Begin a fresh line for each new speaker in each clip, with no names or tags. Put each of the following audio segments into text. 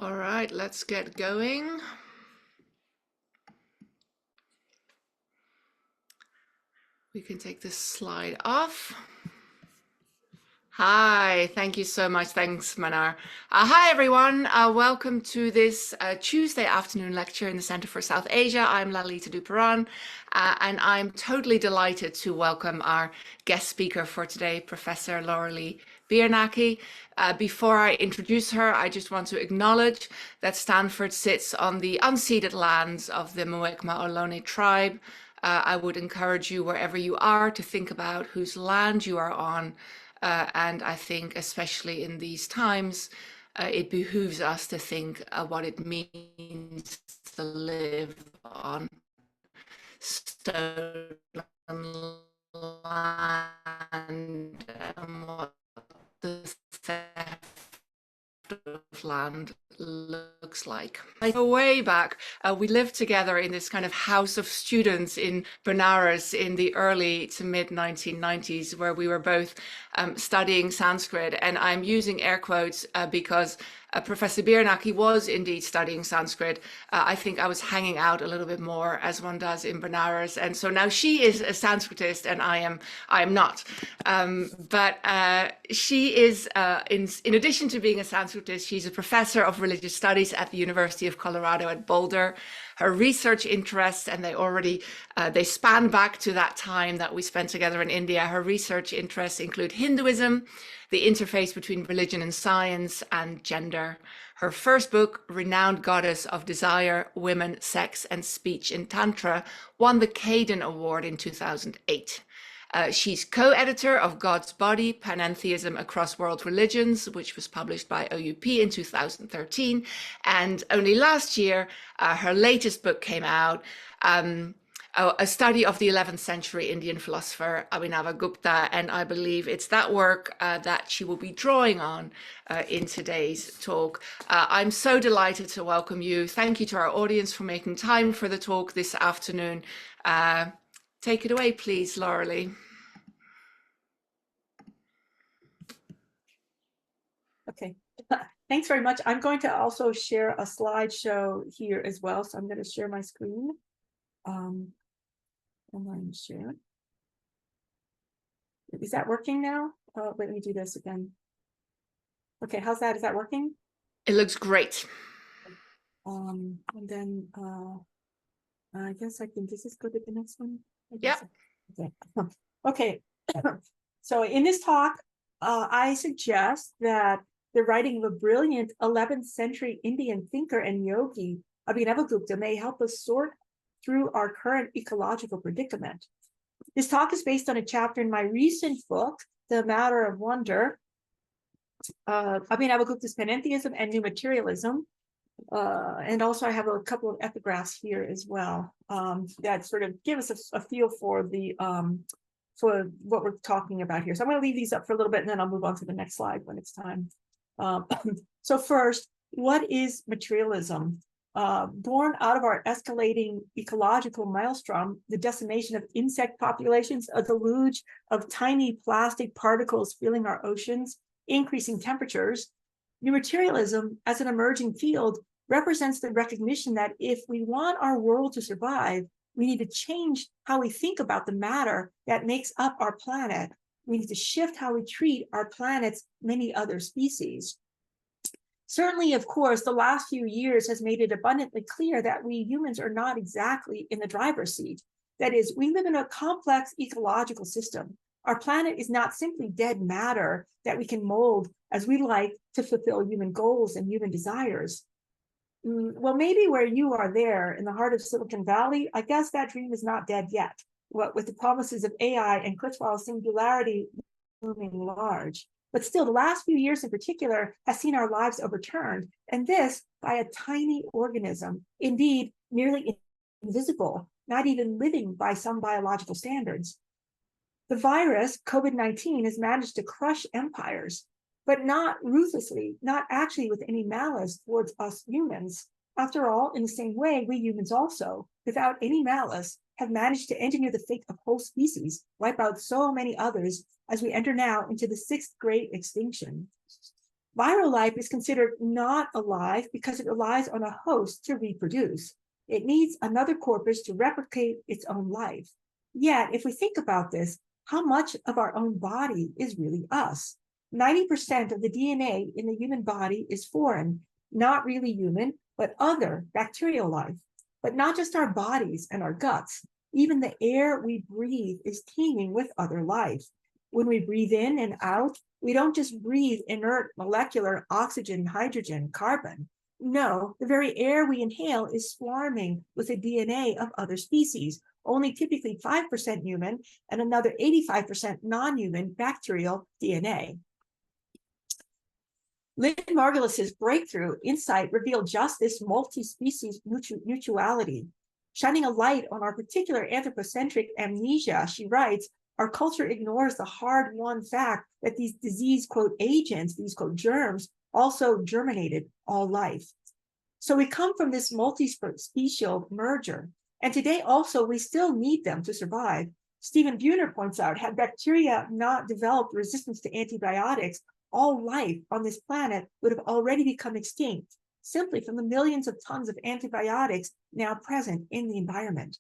All right, let's get going. We can take this slide off. Hi, thank you so much. Thanks, Manar. Hi, everyone. Welcome to this Tuesday afternoon lecture in the Center for South Asia. I'm Lalita Duparan, and I'm totally delighted to welcome our guest speaker for today, Professor Laurelie Biernacki. Before I introduce her, I just want to acknowledge that Stanford sits on the unceded lands of the Muwekma Ohlone tribe. I would encourage you, wherever you are, to think about whose land you are on. And I think, especially in these times, it behooves us to think what it means to live on stolen land and what the theft of land looks like. Way back, we lived together in this kind of house of students in Benares in the early to mid 1990s, where we were both studying Sanskrit. And I'm using air quotes because Professor Biernacki was indeed studying Sanskrit. I think I was hanging out a little bit more, as one does in Benares, and so now she is a Sanskritist and I am not. But she is, in addition to being a Sanskritist, she's a professor of religious studies at the University of Colorado at Boulder. Her research interests, and they span back to that time that we spent together in India. Her research interests include Hinduism, the interface between religion and science, and gender. Her first book, Renowned Goddess of Desire, Women, Sex and Speech in Tantra, won the Caden Award in 2008. She's co-editor of God's Body, Panentheism Across World Religions, which was published by OUP in 2013. And only last year, her latest book came out, a study of the 11th century Indian philosopher Abhinavagupta, and I believe it's that work that she will be drawing on in today's talk. I'm so delighted to welcome you. Thank you to our audience for making time for the talk this afternoon. Take it away, please, Laurelie.
Okay, thanks very much. I'm going to also share a slideshow here as well. So I'm going to share my screen. And then share. Is that working now? Let me do this again. Okay, how's that? Is that working?
It looks great.
And then I guess I can, does this go to the next one?
Yeah.
Okay. So in this talk, I suggest that the writing of a brilliant 11th century Indian thinker and yogi, Abhinavagupta, may help us sort through our current ecological predicament. This talk is based on a chapter in my recent book, The Matter of Wonder, Abhinavagupta's Panentheism and New Materialism. And also I have a couple of epigraphs here as well that sort of give us a feel for the for what we're talking about here. So I'm going to leave these up for a little bit and then I'll move on to the next slide when it's time. So first, what is materialism? Born out of our escalating ecological maelstrom, the decimation of insect populations, a deluge of tiny plastic particles filling our oceans, increasing temperatures, new materialism as an emerging field represents the recognition that if we want our world to survive, we need to change how we think about the matter that makes up our planet. We need to shift how we treat our planet's many other species. Certainly, of course, the last few years has made it abundantly clear that we humans are not exactly in the driver's seat. That is, we live in a complex ecological system. Our planet is not simply dead matter that we can mold as we like to fulfill human goals and human desires. Well, maybe where you are there in the heart of Silicon Valley, I guess that dream is not dead yet. What with the promises of AI and Kurzweil's singularity looming large. But still, the last few years in particular has seen our lives overturned, and this by a tiny organism, indeed nearly invisible, not even living by some biological standards. The virus, COVID-19, has managed to crush empires, but not ruthlessly, not actually with any malice towards us humans. After all, in the same way, we humans also, without any malice, have managed to engineer the fate of whole species, wipe out so many others as we enter now into the 6th great extinction. Viral life is considered not alive because it relies on a host to reproduce. It needs another corpus to replicate its own life. Yet, if we think about this, how much of our own body is really us? 90% of the DNA in the human body is foreign, not really human, but other bacterial life. But not just our bodies and our guts. Even the air we breathe is teeming with other life. When we breathe in and out, we don't just breathe inert molecular oxygen, hydrogen, carbon. No, the very air we inhale is swarming with the DNA of other species, only typically 5% human and another 85% non-human bacterial DNA. Lynn Margulis's breakthrough insight revealed just this multi-species mutuality. Shining a light on our particular anthropocentric amnesia, she writes, our culture ignores the hard-won fact that these disease, quote, agents, these, quote, germs, also germinated all life. So we come from this multi-special merger. And today also, we still need them to survive. Stephen Buhner points out, had bacteria not developed resistance to antibiotics, all life on this planet would have already become extinct, simply from the millions of tons of antibiotics now present in the environment.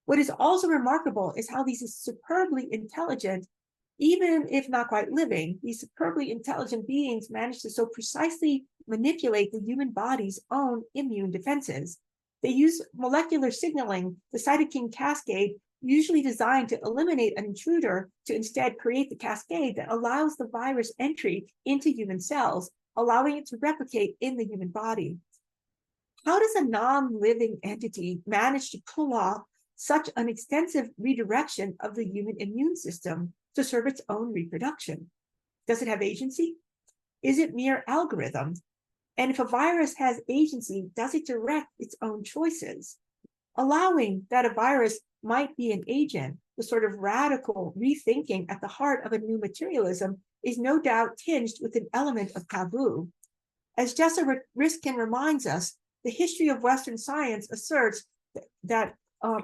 What is also remarkable is how these superbly intelligent, even if not quite living, these superbly intelligent beings manage to so precisely manipulate the human body's own immune defenses. They use molecular signaling, the cytokine cascade, usually designed to eliminate an intruder, to instead create the cascade that allows the virus entry into human cells, allowing it to replicate in the human body. How does a non-living entity manage to pull off such an extensive redirection of the human immune system to serve its own reproduction? Does it have agency? Is it mere algorithm? And if a virus has agency, does it direct its own choices? Allowing that a virus might be an agent, the sort of radical rethinking at the heart of a new materialism, is no doubt tinged with an element of taboo. As Jessa Riskin reminds us, the history of Western science asserts that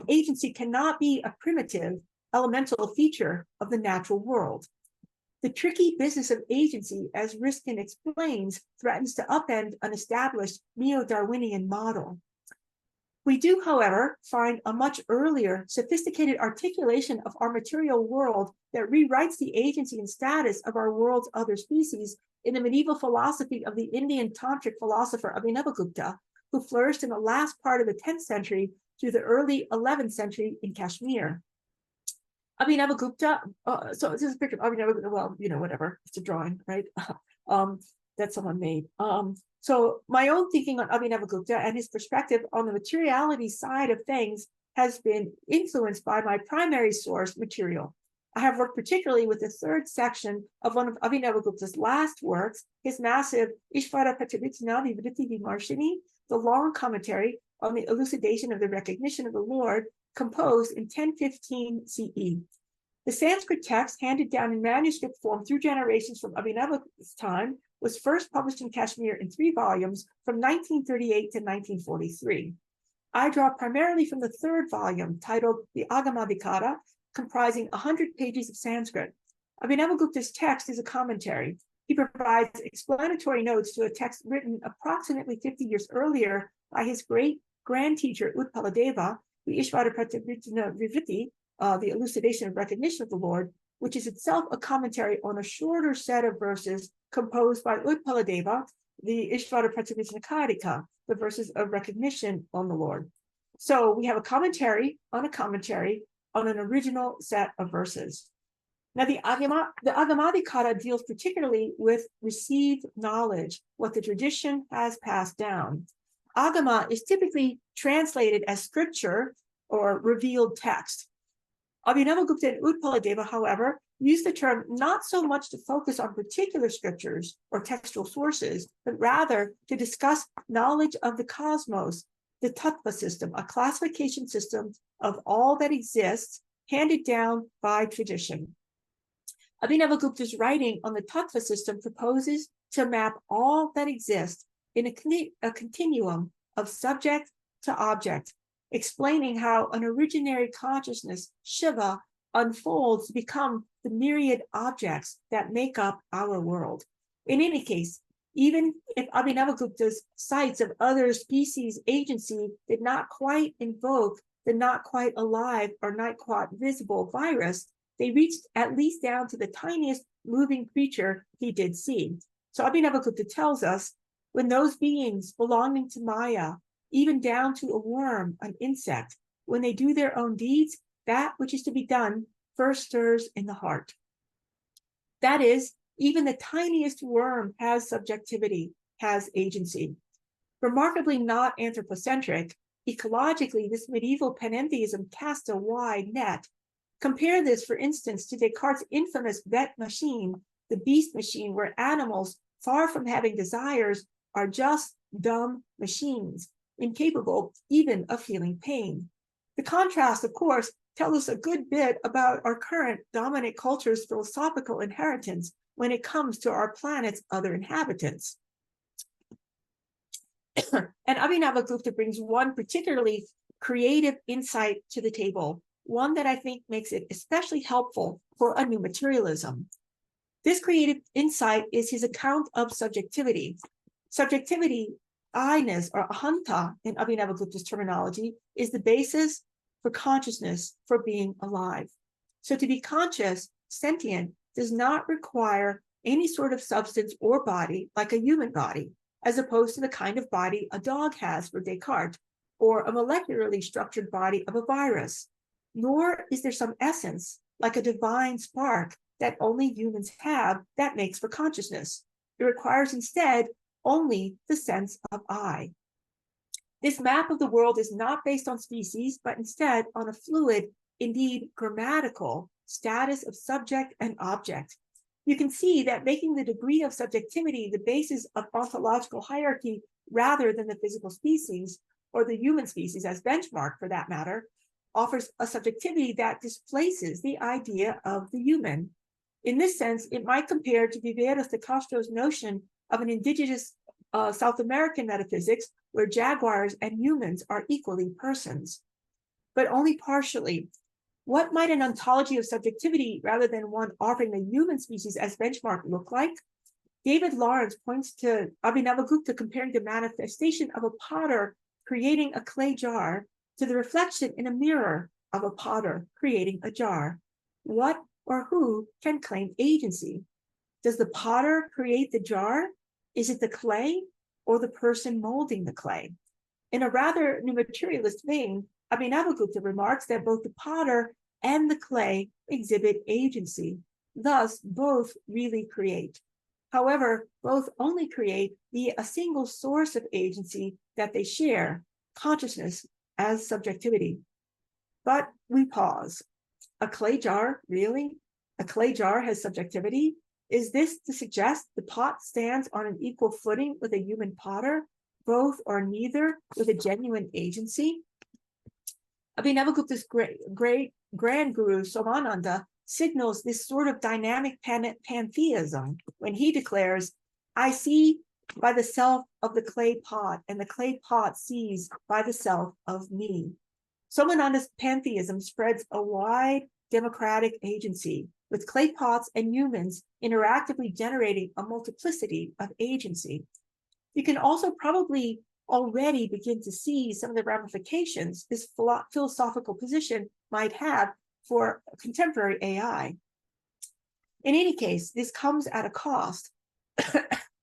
agency cannot be a primitive, elemental feature of the natural world. The tricky business of agency, as Riskin explains, threatens to upend an established neo-Darwinian model. We do, however, find a much earlier, sophisticated articulation of our material world that rewrites the agency and status of our world's other species in the medieval philosophy of the Indian tantric philosopher Abhinavagupta, who flourished in the last part of the 10th century through the early 11th century in Kashmir. Abhinavagupta, so this is a picture of Abhinavagupta, well, you know, whatever, it's a drawing, right? That someone made. So my own thinking on Abhinavagupta and his perspective on the materiality side of things has been influenced by my primary source material. I have worked particularly with the third section of one of Abhinavagupta's last works, his massive Ishvara Pratyabhijna Vivriti Vimarshini, the long commentary on the elucidation of the recognition of the Lord, composed in 1015 CE. The Sanskrit text, handed down in manuscript form through generations from Abhinavagupta's time, was first published in Kashmir in 3 volumes from 1938 to 1943. I draw primarily from the third volume, titled The Agamadikara, comprising 100 pages of Sanskrit. Abhinavagupta's text is a commentary. He provides explanatory notes to a text written approximately 50 years earlier by his great-grand teacher, Utpaladeva, the Ishvara Pratyabhijna Vivriti, the elucidation of recognition of the Lord, which is itself a commentary on a shorter set of verses composed by Utpaladeva, the Ishvara Pratyabhijna Karika, the verses of recognition on the Lord. So we have a commentary on an original set of verses. Now, the Agamadikara deals particularly with received knowledge, what the tradition has passed down. Agama is typically translated as scripture or revealed text. Abhinavagupta and Utpaladeva, however, use the term not so much to focus on particular scriptures or textual sources, but rather to discuss knowledge of the cosmos, the tattva system, a classification system of all that exists handed down by tradition. Abhinavagupta's writing on the tattva system proposes to map all that exists in a continuum of subject to object, explaining how an originary consciousness, Shiva, unfolds to become the myriad objects that make up our world. In any case, Even if Abhinavagupta's sites of other species agency did not quite invoke the not quite alive or not quite visible virus, they reached at least down to the tiniest moving creature he did see. So Abhinavagupta tells us, when those beings belonging to Maya, even down to a worm, an insect, when they do their own deeds, that which is to be done first stirs in the heart. That is, even the tiniest worm has subjectivity, has agency. Remarkably not anthropocentric, ecologically, this medieval panentheism casts a wide net. Compare this, for instance, to Descartes' infamous bête machine, the beast machine, where animals, far from having desires, are just dumb machines, incapable even of feeling pain. The contrast, of course, tells us a good bit about our current dominant culture's philosophical inheritance when it comes to our planet's other inhabitants. And Abhinavagupta brings one particularly creative insight to the table, one that I think makes it especially helpful for a new materialism. This creative insight is his account of subjectivity. Subjectivity, I-ness, or ahantā in Abhinavagupta's terminology, is the basis for consciousness, for being alive. So to be conscious, sentient, does not require any sort of substance or body like a human body, as opposed to the kind of body a dog has for Descartes, or a molecularly structured body of a virus. Nor is there some essence, like a divine spark, that only humans have that makes for consciousness. It requires instead only the sense of I. This map of the world is not based on species, but instead on a fluid, indeed grammatical, status of subject and object. You can see that making the degree of subjectivity the basis of ontological hierarchy rather than the physical species, or the human species as benchmark for that matter, offers a subjectivity that displaces the idea of the human. In this sense, it might compare to Viveros de Castro's notion of an indigenous South American metaphysics where jaguars and humans are equally persons, but only partially. What might an ontology of subjectivity rather than one offering the human species as benchmark look like? David Lawrence points to Abhinavagupta comparing the manifestation of a potter creating a clay jar to the reflection in a mirror of a potter creating a jar. What or who can claim agency? Does the potter create the jar? Is it the clay or the person molding the clay? In a rather new materialist vein, Abhinavagupta remarks that both the potter and the clay exhibit agency. Thus, both really create. However, both only create via a single source of agency that they share, consciousness as subjectivity. But we pause. A clay jar, really? A clay jar has subjectivity? Is this to suggest the pot stands on an equal footing with a human potter, both or neither, with a genuine agency? Abhinavagupta's great grand guru Somananda signals this sort of dynamic pantheism when he declares, I see by the self of the clay pot, and the clay pot sees by the self of me. Somananda's pantheism spreads a wide democratic agency, with clay pots and humans interactively generating a multiplicity of agency. You can also probably already begin to see some of the ramifications this philosophical position might have for contemporary AI. In any case, this comes at a cost.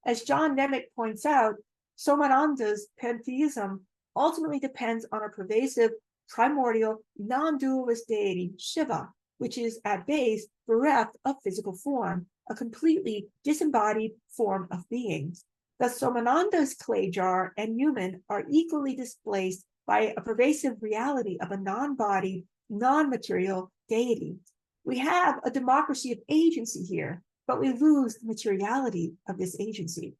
As John Nemec points out, Somananda's pantheism ultimately depends on a pervasive, primordial, non-dualist deity, Shiva, which is at base bereft of physical form, a completely disembodied form of being. Thus, Somananda's clay jar and human are equally displaced by a pervasive reality of a non-bodied, non-material deity. We have a democracy of agency here, but we lose the materiality of this agency.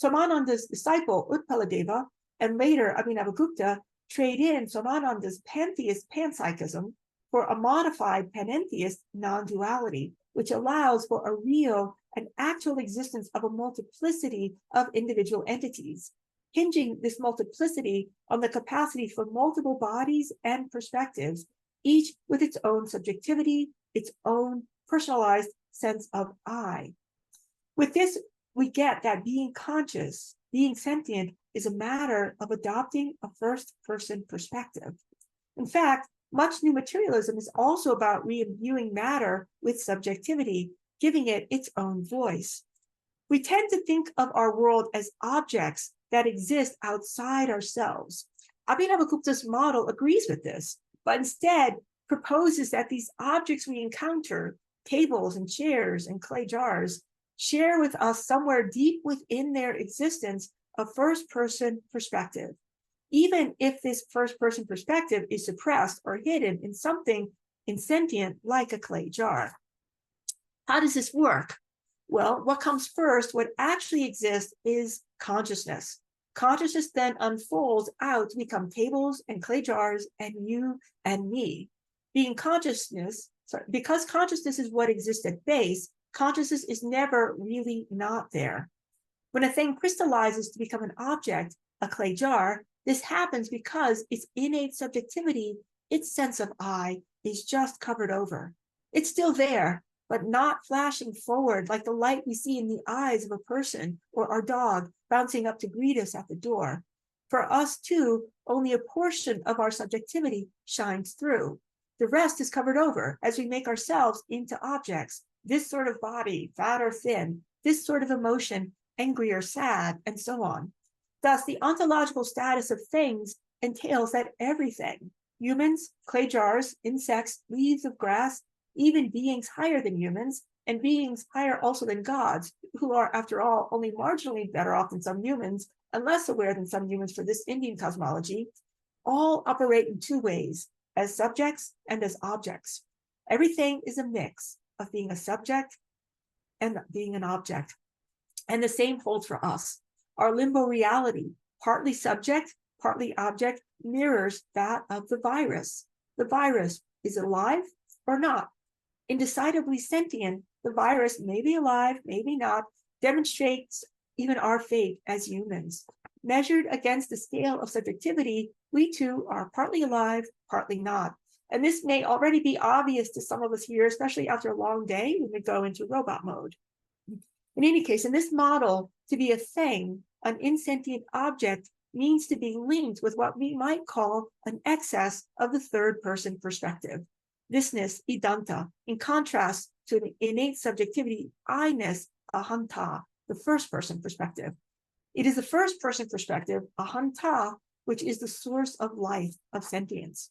Somananda's disciple, Utpaladeva, and later Abhinavagupta, trade in Somananda's pantheist panpsychism for a modified panentheist non-duality, which allows for a real and actual existence of a multiplicity of individual entities, hinging this multiplicity on the capacity for multiple bodies and perspectives, each with its own subjectivity, its own personalized sense of I. With this we get that being conscious, being sentient, is a matter of adopting a first-person perspective. In fact, much new materialism is also about re-imbuing matter with subjectivity, giving it its own voice. We tend to think of our world as objects that exist outside ourselves. Abhinavagupta's model agrees with this, but instead proposes that these objects we encounter, tables and chairs and clay jars, share with us somewhere deep within their existence a first-person perspective, even if this first-person perspective is suppressed or hidden in something insentient like a clay jar. How does this work? Well, what comes first, what actually exists, is consciousness. Consciousness then unfolds out to become tables and clay jars and you and me. Because consciousness is what exists at base, consciousness is never really not there. When a thing crystallizes to become an object, a clay jar, this happens because its innate subjectivity, its sense of I, is just covered over. It's still there, but not flashing forward like the light we see in the eyes of a person or our dog bouncing up to greet us at the door. For us too, only a portion of our subjectivity shines through. The rest is covered over as we make ourselves into objects. This sort of body, fat or thin, this sort of emotion, angry or sad, and so on. Thus, the ontological status of things entails that everything, humans, clay jars, insects, leaves of grass, even beings higher than humans, and beings higher also than gods, who are, after all, only marginally better off than some humans, and less aware than some humans for this Indian cosmology, all operate in two ways, as subjects and as objects. Everything is a mix of being a subject and being an object. And the same holds for us. Our limbo reality, partly subject, partly object, mirrors that of the virus. The virus is alive or not. Indecidably sentient, the virus may be alive, maybe not, demonstrates even our fate as humans. Measured against the scale of subjectivity, we too are partly alive, partly not. And this may already be obvious to some of us here, especially after a long day when we go into robot mode. In any case, in this model, to be a thing, an insentient object, means to be linked with what we might call an excess of the third-person perspective. Thisness, idanta, in contrast to the innate subjectivity, I-ness, ahantā, the first-person perspective. It is the first-person perspective, ahantā, which is the source of life, of sentience.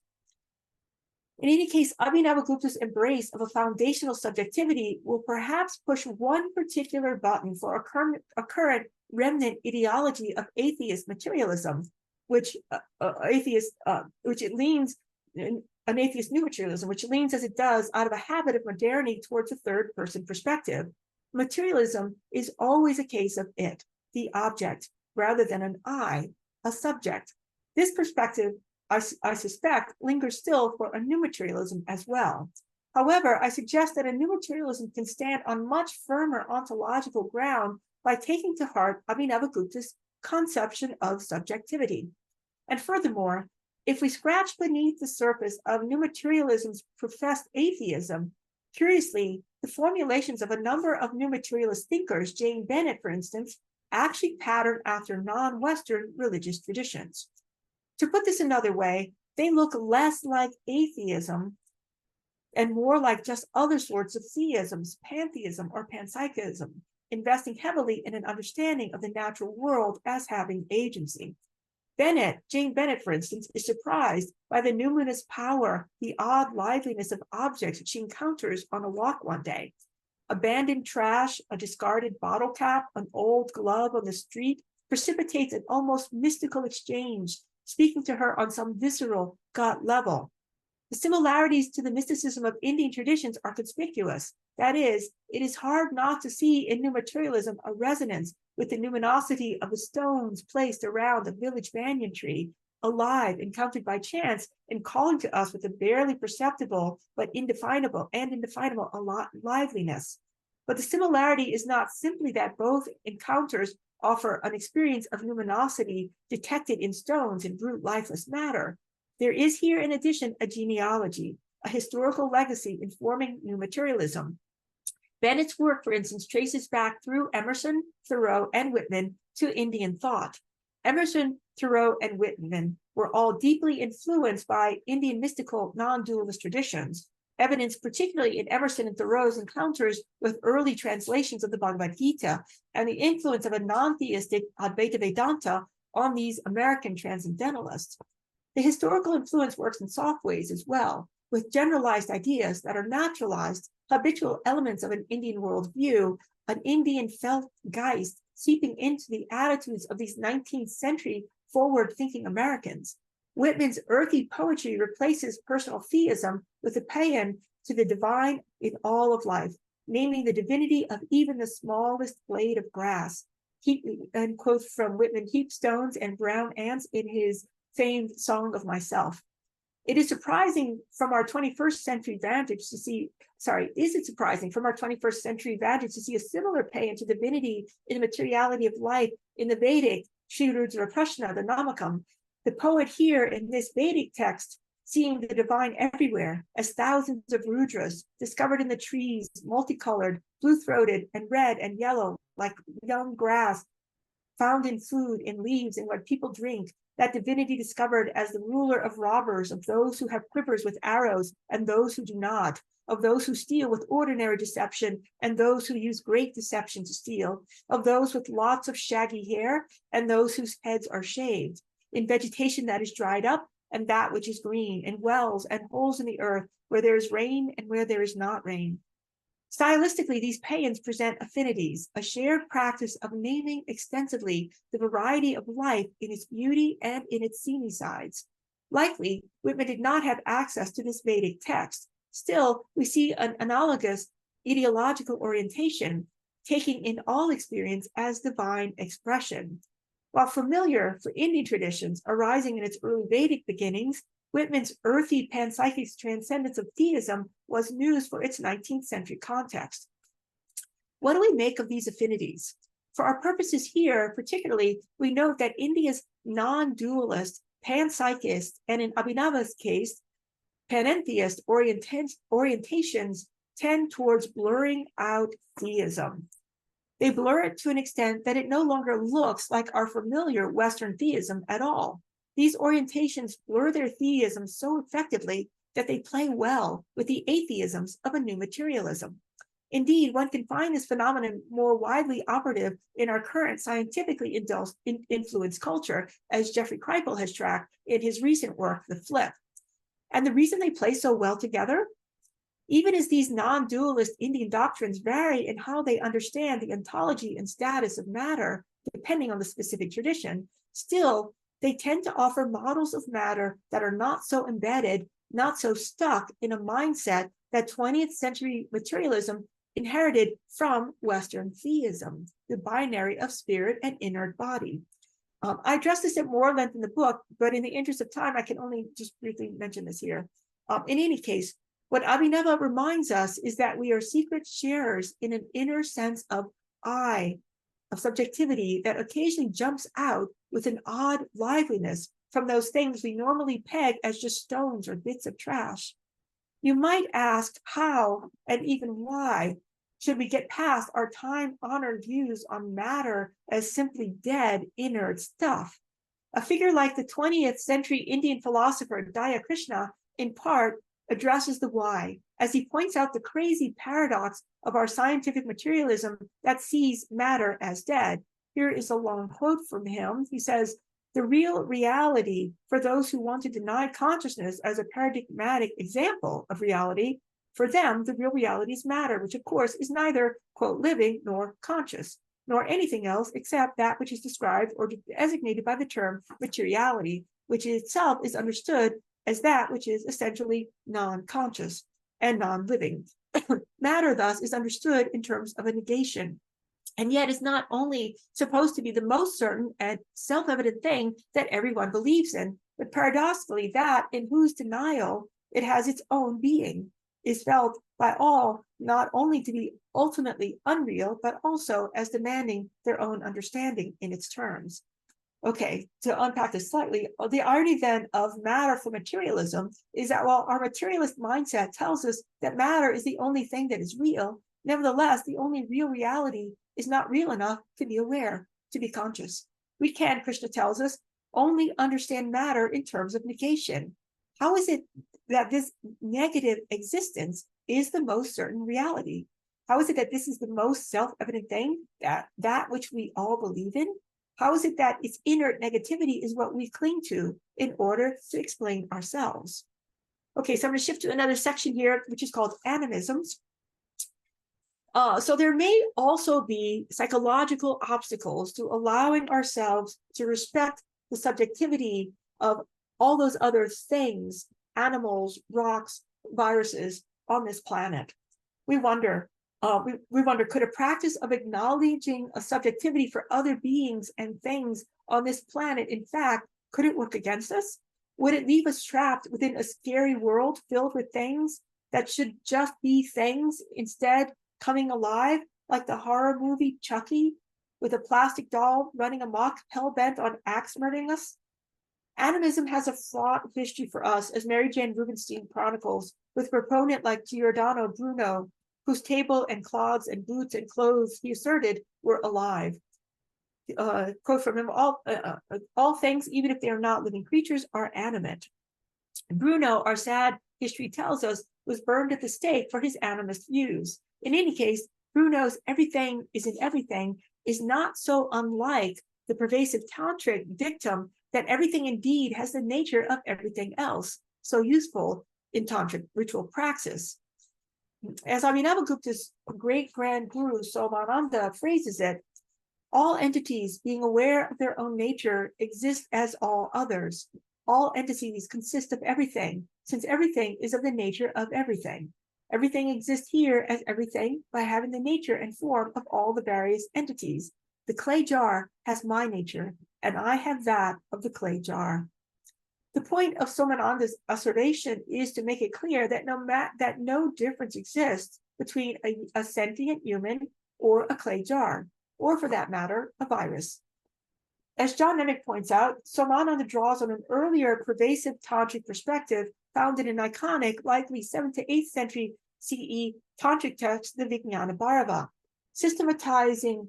In any case, Abhinavagupta's embrace of a foundational subjectivity will perhaps push one particular button for a current remnant ideology of atheist materialism, which it leans, an atheist new materialism, which leans as it does out of a habit of modernity towards a third-person perspective. Materialism is always a case of it, the object, rather than an I, a subject. This perspective, I suspect, lingers still for a new materialism as well. However, I suggest that a new materialism can stand on much firmer ontological ground by taking to heart Abhinavagupta's conception of subjectivity. And furthermore, if we scratch beneath the surface of new materialism's professed atheism, curiously, the formulations of a number of new materialist thinkers, Jane Bennett, for instance, actually pattern after non-Western religious traditions. To put this another way, they look less like atheism and more like just other sorts of theisms, pantheism or panpsychism, investing heavily in an understanding of the natural world as having agency. Jane Bennett, for instance, is surprised by the numinous power, the odd liveliness of objects she encounters on a walk one day. Abandoned trash, a discarded bottle cap, an old glove on the street precipitates an almost mystical exchange, speaking to her on some visceral gut level. The similarities to the mysticism of Indian traditions are conspicuous. That is, it is hard not to see in new materialism a resonance with the luminosity of the stones placed around a village banyan tree, alive, encountered by chance, and calling to us with a barely perceptible but indefinable liveliness. But the similarity is not simply that both encounters offer an experience of luminosity detected in stones and brute lifeless matter. There is here, in addition, a genealogy, a historical legacy informing new materialism. Bennett's work, for instance, traces back through Emerson, Thoreau, and Whitman to Indian thought. Emerson, Thoreau, and Whitman were all deeply influenced by Indian mystical non-dualist traditions, evidenced particularly in Emerson and Thoreau's encounters with early translations of the Bhagavad Gita and the influence of a non-theistic Advaita Vedanta on these American transcendentalists. The historical influence works in soft ways as well, with generalized ideas that are naturalized, habitual elements of an Indian worldview, an Indian felt geist seeping into the attitudes of these 19th century forward-thinking Americans. Whitman's earthy poetry replaces personal theism with a paean to the divine in all of life, naming the divinity of even the smallest blade of grass. And quote from Whitman, heap stones and brown ants in his famed Song of Myself. It is surprising from our 21st century vantage to see, is it surprising from our 21st century vantage to see a similar paean to divinity in the materiality of life in the Vedic Sri Rudra Prashna, the Namakam? The poet here in this Vedic text, seeing the divine everywhere as thousands of Rudras discovered in the trees, multicolored, blue-throated, and red and yellow, like young grass, found in food, in leaves, and what people drink, that divinity discovered as the ruler of robbers, of those who have quivers with arrows and those who do not, of those who steal with ordinary deception and those who use great deception to steal, of those with lots of shaggy hair and those whose heads are shaved, in vegetation that is dried up and that which is green, in wells and holes in the earth where there is rain and where there is not rain. Stylistically, these paeans present affinities, a shared practice of naming extensively the variety of life in its beauty and in its seamy sides. Likely, Whitman did not have access to this Vedic text. Still, we see an analogous ideological orientation, taking in all experience as divine expression. While familiar for Indian traditions arising in its early Vedic beginnings, Whitman's earthy panpsychic transcendence of theism was news for its 19th century context. What do we make of these affinities? For our purposes here, particularly, we note that India's non-dualist, panpsychist, and in Abhinava's case, panentheist orientations tend towards blurring out theism. They blur it to an extent that it no longer looks like our familiar Western theism at all. These orientations blur their theism so effectively that they play well with the atheisms of a new materialism. Indeed, one can find this phenomenon more widely operative in our current scientifically influenced culture, as Jeffrey Kripal has tracked in his recent work, The Flip. And the reason they play so well together? Even as these non-dualist Indian doctrines vary in how they understand the ontology and status of matter, depending on the specific tradition, still, they tend to offer models of matter that are not so embedded, not so stuck in a mindset that 20th century materialism inherited from Western theism, the binary of spirit and inert body. I address this at more length in the book, but in the interest of time, I can only just briefly mention this here. In any case, what Abhinava reminds us is that we are secret sharers in an inner sense of I, of subjectivity that occasionally jumps out with an odd liveliness from those things we normally peg as just stones or bits of trash. You might ask how and even why should we get past our time-honored views on matter as simply dead, inert stuff. A figure like the 20th century Indian philosopher Daya Krishna, in part, addresses the why, as he points out the crazy paradox of our scientific materialism that sees matter as dead. Here is a long quote from him. He says, "The real reality for those who want to deny consciousness as a paradigmatic example of reality, for them, the real reality is matter, which of course is neither, quote, living nor conscious, nor anything else except that which is described or designated by the term materiality, which itself is understood as that which is essentially non-conscious and non-living. Matter, thus, is understood in terms of a negation, and yet is not only supposed to be the most certain and self-evident thing that everyone believes in, but paradoxically that in whose denial it has its own being, is felt by all not only to be ultimately unreal, but also as demanding their own understanding in its terms." Okay, to unpack this slightly, the irony then of matter for materialism is that while our materialist mindset tells us that matter is the only thing that is real, Nevertheless, the only real reality is not real enough to be aware, to be conscious. We can, Krishna tells us, only understand matter in terms of negation. How is it that this negative existence is the most certain reality? How is it that this is the most self-evident thing, that which we all believe in? How is it that its inert negativity is what we cling to in order to explain ourselves? Okay, so I'm going to shift to another section here, which is called animisms. So there may also be psychological obstacles to allowing ourselves to respect the subjectivity of all those other things, animals, rocks, viruses on this planet. We wonder, could a practice of acknowledging a subjectivity for other beings and things on this planet, in fact, could it work against us? Would it leave us trapped within a scary world filled with things that should just be things, instead coming alive, like the horror movie Chucky, with a plastic doll running amok, hell-bent on axe murdering us? Animism has a fraught history for us, as Mary Jane Rubenstein chronicles, with proponent like Giordano Bruno, whose table and cloths and boots and clothes, he asserted, were alive. Quote from him, all things, even if they are not living creatures, are animate. Bruno, our sad history tells us, was burned at the stake for his animist views. In any case, Bruno's everything is in everything is not so unlike the pervasive tantric dictum that everything indeed has the nature of everything else, so useful in tantric ritual praxis. As Abhinavagupta's great grand guru Somananda phrases it, all entities, being aware of their own nature, exist as all others. All entities consist of everything, since everything is of the nature of everything. Everything exists here as everything by having the nature and form of all the various entities. The clay jar has my nature, and I have that of the clay jar. The point of Somananda's assertion is to make it clear that no difference exists between a sentient human or a clay jar, or for that matter, a virus. As John Nennick points out, Somananda draws on an earlier pervasive tantric perspective found in an iconic, likely 7th to 8th century CE tantric text, the Vijnana Bhairava, systematizing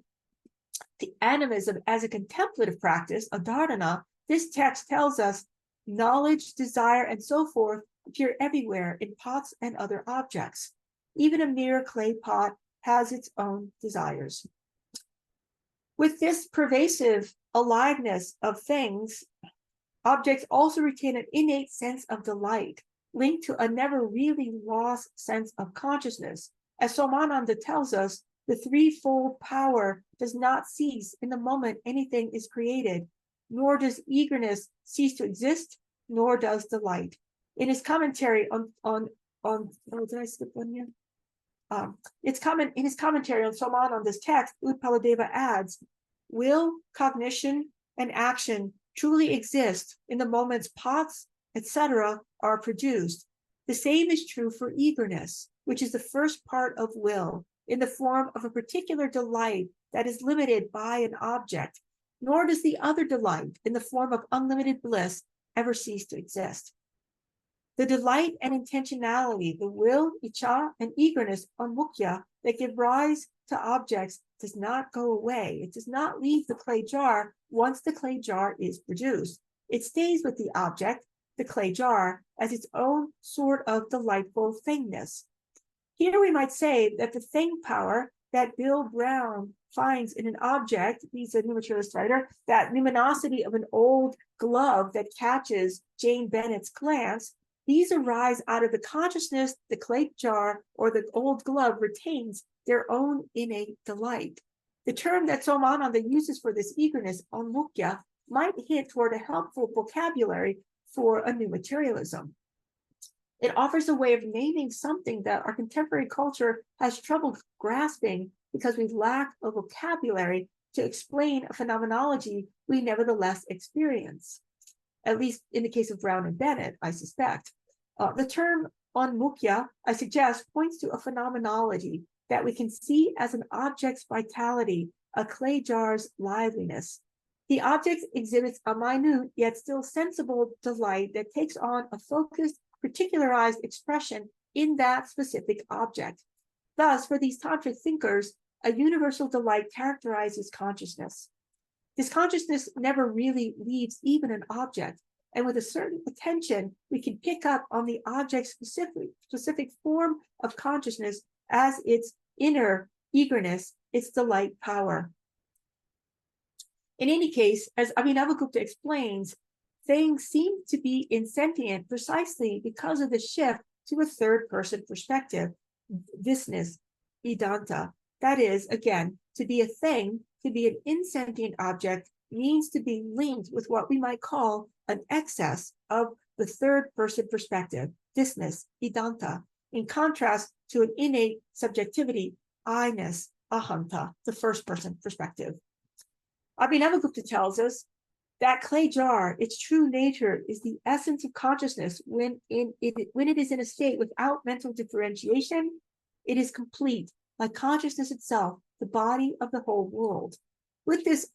the animism as a contemplative practice, a dharana. This text tells us knowledge, desire, and so forth appear everywhere in pots and other objects. Even a mere clay pot has its own desires. With this pervasive aliveness of things, objects also retain an innate sense of delight, linked to a never really lost sense of consciousness. As Somananda tells us, the threefold power does not cease in the moment anything is created, nor does eagerness cease to exist, nor does delight. In his commentary on did I skip one here? In his commentary on Somananda's text, Utpaladeva adds, will, cognition, and action truly exist in the moments pots, etc., are produced. The same is true for eagerness, which is the first part of will, in the form of a particular delight that is limited by an object, nor does the other delight, in the form of unlimited bliss, ever cease to exist. The delight and intentionality, the will, icha, and eagerness on mukya that give rise to objects does not go away. It does not leave the clay jar once the clay jar is produced. It stays with the object, the clay jar, as its own sort of delightful thingness. Here we might say that the thing power that Bill Brown finds in an object, he's a new materialist writer, that luminosity of an old glove that catches Jane Bennett's glance, these arise out of the consciousness the clay jar or the old glove retains their own innate delight. The term that Somananda uses for this eagerness, onmukya, might hint toward a helpful vocabulary for a new materialism. It offers a way of naming something that our contemporary culture has trouble grasping because we lack a vocabulary to explain a phenomenology we nevertheless experience, at least in the case of Brown and Bennett, I suspect. The term onmukya, I suggest, points to a phenomenology that we can see as an object's vitality, a clay jar's liveliness. The object exhibits a minute yet still sensible delight that takes on a focused, particularized expression in that specific object. Thus, for these tantric thinkers, a universal delight characterizes consciousness. This consciousness never really leaves even an object, and with a certain attention, we can pick up on the object's specific form of consciousness as its inner eagerness, its delight power. In any case, as Abhinavagupta explains, things seem to be insentient precisely because of the shift to a third-person perspective, thisness, idanta. That is, again, to be a thing, to be an insentient object, means to be linked with what we might call an excess of the third-person perspective, thisness, idanta, in contrast to an innate subjectivity, I-ness, ahantā, the first-person perspective. Abhinavagupta tells us that clay jar, its true nature, is the essence of consciousness when it is in a state without mental differentiation. It is complete, like consciousness itself, the body of the whole world. With this,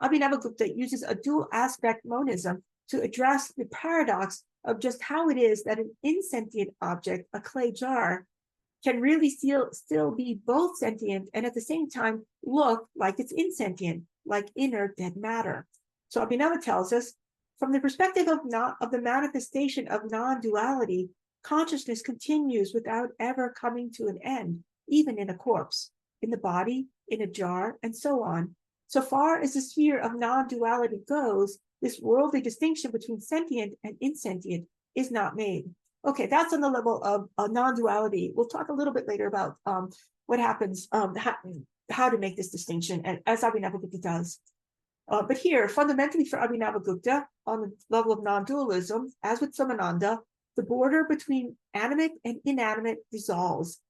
Abhinavagupta uses a dual aspect monism to address the paradox of just how it is that an insentient object, a clay jar, can really still be both sentient and at the same time look like it's insentient, like inner dead matter. So Abhinava tells us, from the perspective of the manifestation of non-duality, consciousness continues without ever coming to an end, even in a corpse, in the body, in a jar, and so on. So far as the sphere of non-duality goes, this worldly distinction between sentient and insentient is not made. Okay, that's on the level of non-duality. We'll talk a little bit later about what happens, how to make this distinction, as Abhinavagupta does. But here, fundamentally for Abhinavagupta, on the level of non-dualism, as with Samananda, the border between animate and inanimate dissolves.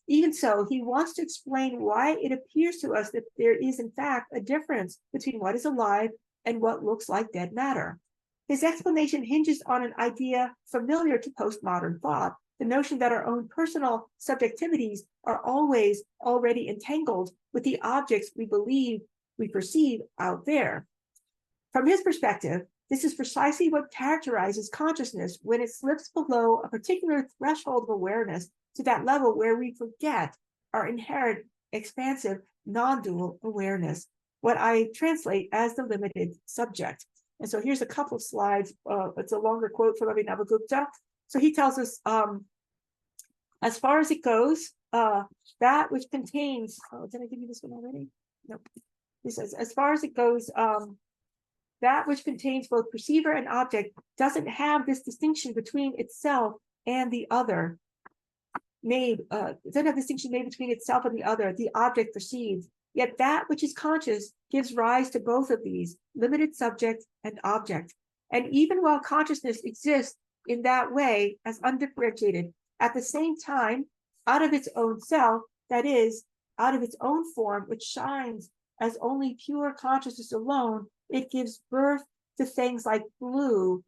Even so, he wants to explain why it appears to us that there is, in fact, a difference between what is alive and what looks like dead matter. His explanation hinges on an idea familiar to postmodern thought, the notion that our own personal subjectivities are always already entangled with the objects we perceive out there. From his perspective, this is precisely what characterizes consciousness when it slips below a particular threshold of awareness to that level where we forget our inherent, expansive, non-dual awareness, what I translate as the limited subject. And so here's a couple of slides. It's a longer quote from Abhinavagupta. So he tells us, as far as it goes, that which contains, did I give you this one already? No. He says, as far as it goes, that which contains both perceiver and object doesn't have this distinction between itself and the other. Doesn't have distinction made between itself and the other, the object perceived. Yet that which is conscious gives rise to both of these, limited subject and object. And even while consciousness exists in that way as undifferentiated, at the same time, out of its own self, that is, out of its own form, which shines as only pure consciousness alone, it gives birth to things like blue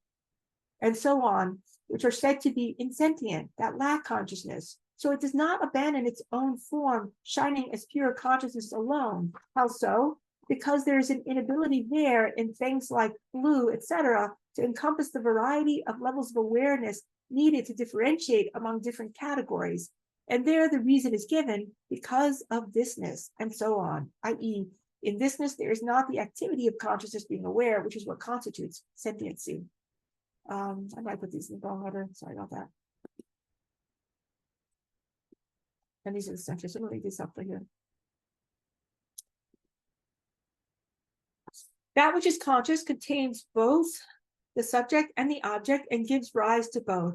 and so on, which are said to be insentient, that lack consciousness. So it does not abandon its own form, shining as pure consciousness alone. How so? Because there is an inability there in things like blue, etc., to encompass the variety of levels of awareness needed to differentiate among different categories. And there the reason is given because of thisness, and so on, i.e., in thisness, there is not the activity of consciousness being aware, which is what constitutes sentiency. I might put these in the wrong order. Sorry about that. And these are the sections. I'm going to leave this up for here. That which is conscious contains both the subject and the object and gives rise to both.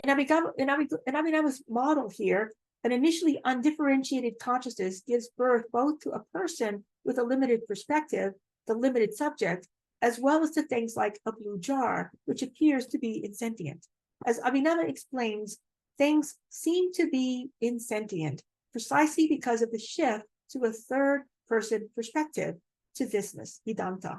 In Abhinava's model here, an initially undifferentiated consciousness gives birth both to a person with a limited perspective, the limited subject, as well as to things like a blue jar, which appears to be insentient. As Abhinava explains, things seem to be insentient precisely because of the shift to a third-person perspective, to thisness, idanta.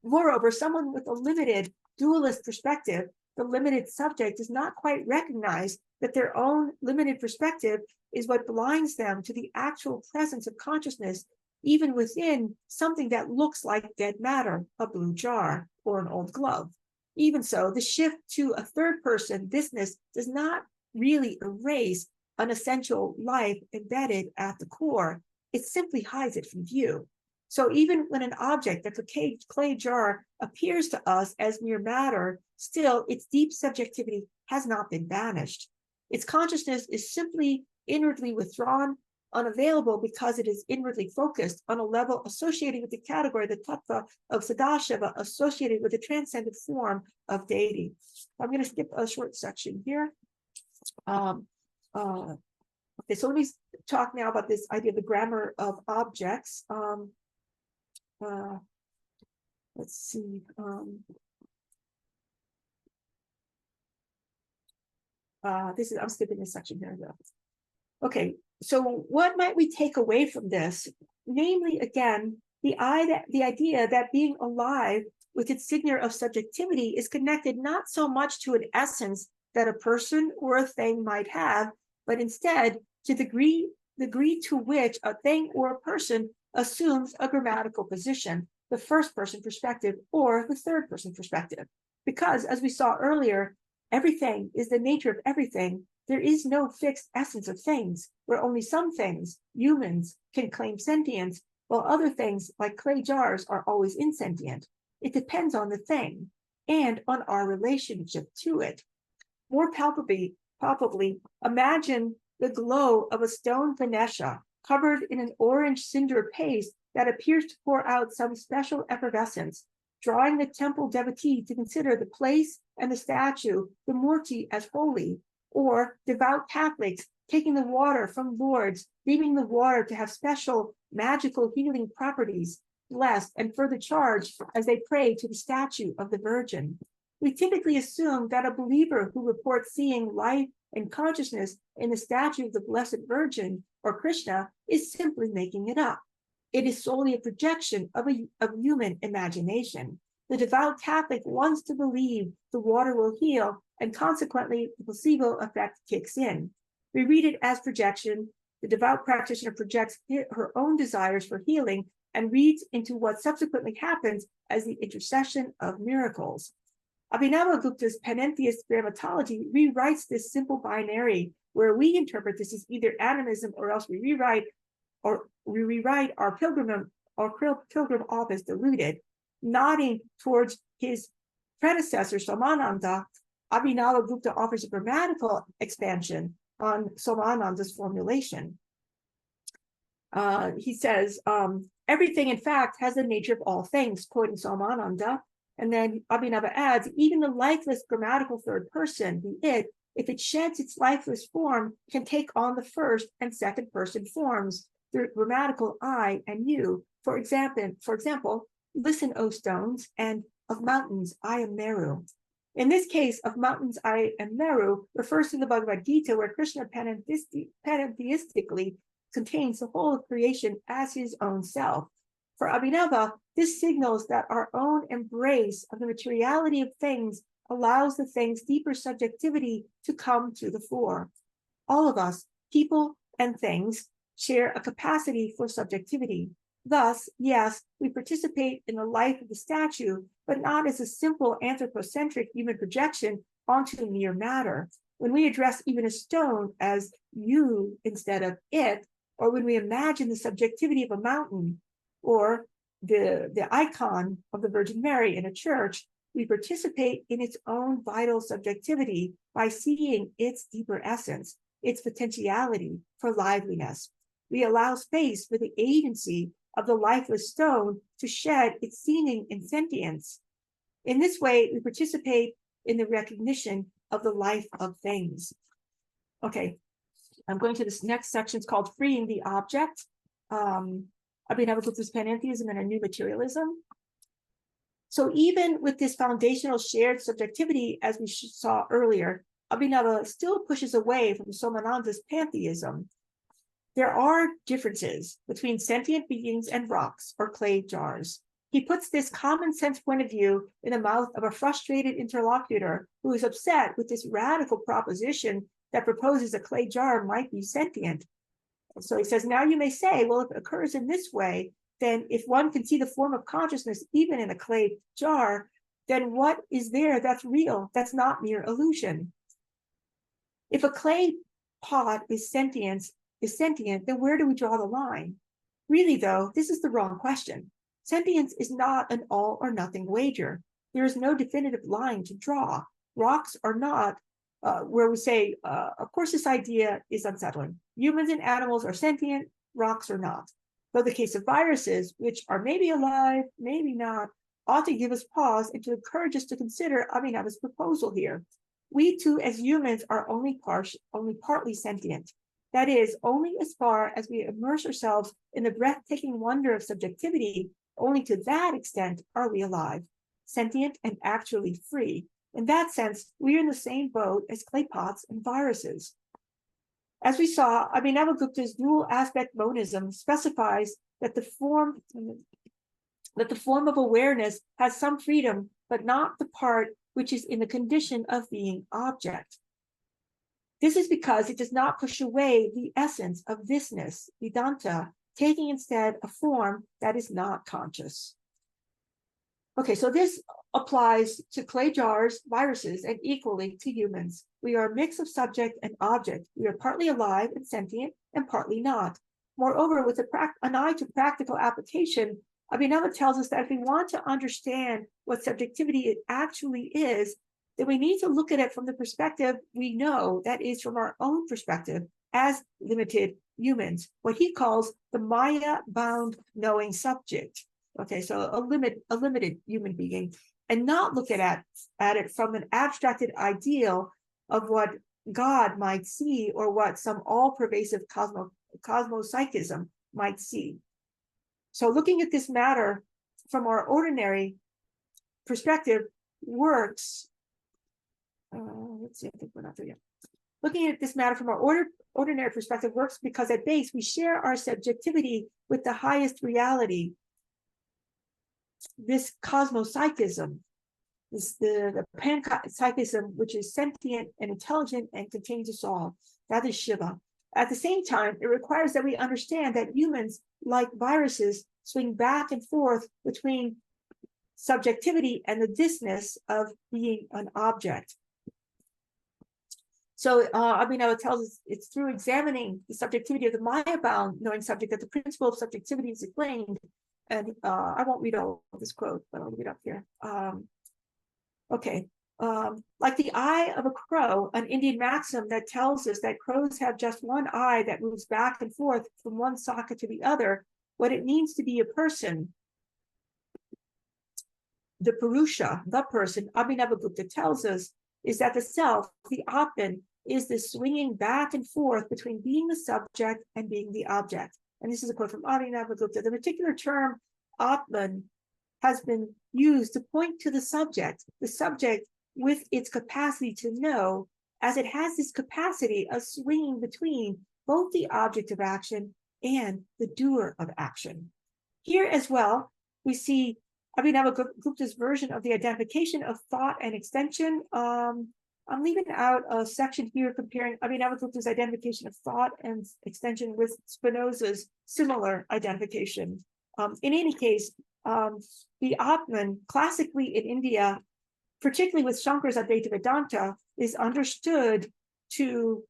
Moreover, someone with a limited dualist perspective, the limited subject, does not quite recognize that their own limited perspective is what blinds them to the actual presence of consciousness, even within something that looks like dead matter, a blue jar or an old glove. Even so, the shift to a third person, thisness, does not really erase an essential life embedded at the core. It simply hides it from view. So even when an object, like a clay jar, appears to us as mere matter, still its deep subjectivity has not been banished. Its consciousness is simply inwardly withdrawn, unavailable because it is inwardly focused on a level associated with the category, the tattva of Sadashiva, associated with the transcendent form of deity. I'm going to skip a short section here. Okay, so let me talk now about this idea of the grammar of objects. Let's see. I'm skipping this section here though. Okay, so what might we take away from this? Namely, again, the idea that being alive with its signature of subjectivity is connected not so much to an essence that a person or a thing might have, but instead to the degree to which a thing or a person assumes a grammatical position, the first person perspective or the third person perspective. Because as we saw earlier, everything is the nature of everything. There is no fixed essence of things, where only some things, humans, can claim sentience, while other things, like clay jars, are always insentient. It depends on the thing and on our relationship to it. More palpably, imagine the glow of a stone Ganesha covered in an orange cinder paste that appears to pour out some special effervescence, drawing the temple devotee to consider the place and the statue, the murti, as holy, or devout Catholics taking the water from Lourdes, deeming the water to have special magical healing properties, blessed and further charged as they pray to the statue of the Virgin. We typically assume that a believer who reports seeing life and consciousness in the statue of the Blessed Virgin or Krishna is simply making it up. It is solely a projection of human imagination. The devout Catholic wants to believe the water will heal, and consequently, the placebo effect kicks in. We read it as projection. The devout practitioner projects her own desires for healing and reads into what subsequently happens as the intercession of miracles. Abhinavagupta's panentheist grammatology rewrites this simple binary, where we interpret this as either animism or else we rewrite our pilgrim office diluted. Nodding towards his predecessor, Somananda, Abhinavagupta offers a grammatical expansion on Somananda's formulation. He says, everything, in fact, has the nature of all things, quoting Somananda. And then Abhinava adds, even the lifeless grammatical third person, the it, if it sheds its lifeless form, can take on the first and second person forms, the grammatical I and you. For example, listen, O stones, and of mountains, I am Meru. In this case, of mountains, I am Meru refers to the Bhagavad Gita, where Krishna panentheistically contains the whole of creation as his own self. For Abhinava, this signals that our own embrace of the materiality of things allows the thing's deeper subjectivity to come to the fore. All of us, people and things, share a capacity for subjectivity. Thus, yes, we participate in the life of the statue, but not as a simple anthropocentric human projection onto mere matter. When we address even a stone as you instead of it, or when we imagine the subjectivity of a mountain, or the icon of the Virgin Mary in a church, we participate in its own vital subjectivity by seeing its deeper essence, its potentiality for liveliness. We allow space for the agency of the lifeless stone to shed its seeming insentience. In this way, we participate in the recognition of the life of things. Okay, I'm going to this next section. It's called Freeing the Object. Abhinavagupta's panentheism and a new materialism. So even with this foundational shared subjectivity, as we saw earlier, Abhinava still pushes away from Somananda's pantheism. There are differences between sentient beings and rocks or clay jars. He puts this common sense point of view in the mouth of a frustrated interlocutor who is upset with this radical proposition that proposes a clay jar might be sentient. So he says, now you may say, well, if it occurs in this way, then if one can see the form of consciousness even in a clay jar, then what is there that's real, that's not mere illusion? If a clay pot is sentient, then where do we draw the line? Really, though, this is the wrong question. Sentience is not an all or nothing wager. There is no definitive line to draw. Rocks are not where we say, of course, this idea is unsettling. Humans and animals are sentient, rocks are not. Though the case of viruses, which are maybe alive, maybe not, ought to give us pause and to encourage us to consider Abhinava's proposal here. We too, as humans, are only partly sentient. That is, only as far as we immerse ourselves in the breathtaking wonder of subjectivity, only to that extent are we alive, sentient and actually free. In that sense, we are in the same boat as clay pots and viruses. As we saw, Abhinavagupta's dual aspect monism specifies that the form of awareness has some freedom, but not the part which is in the condition of being object. This is because it does not push away the essence of thisness, Vedanta, taking instead a form that is not conscious. Okay, so this applies to clay jars, viruses, and equally to humans. We are a mix of subject and object. We are partly alive and sentient and partly not. Moreover, with an eye to practical application, Abhinava tells us that if we want to understand what subjectivity actually is, then we need to look at it from the perspective we know, that is, from our own perspective as limited humans, what he calls the Maya-bound knowing subject. Okay, so a limited human being, and not look at it from an abstracted ideal of what God might see or what some all-pervasive cosmopsychism might see. So looking at this matter from our ordinary perspective works. Let's see, I think we're not there yet. Looking at this matter from our ordinary perspective works because at base we share our subjectivity with the highest reality. This cosmopsychism, the panpsychism, which is sentient and intelligent and contains us all, that is Shiva. At the same time, it requires that we understand that humans, like viruses, swing back and forth between subjectivity and the thisness of being an object. So Abhinava tells us it's through examining the subjectivity of the Maya-bound knowing subject that the principle of subjectivity is explained. And I won't read all of this quote, but I'll read it up here. Like the eye of a crow, an Indian maxim that tells us that crows have just one eye that moves back and forth from one socket to the other, what it means to be a person, the Purusha, the person, Abhinavagupta tells us, is that the self, the Atman, is the swinging back and forth between being the subject and being the object. And this is a quote from Abhinavagupta. The particular term Atman has been used to point to the subject with its capacity to know, as it has this capacity of swinging between both the object of action and the doer of action. Here as well, we see Abhinavagupta's version of the identification of thought and extension. I'm leaving out a section here comparing Abhinavagupta's identification of thought and extension with Spinoza's similar identification. In any case, the Atman, classically in India, particularly with Shankar's Advaita Vedanta, is understood to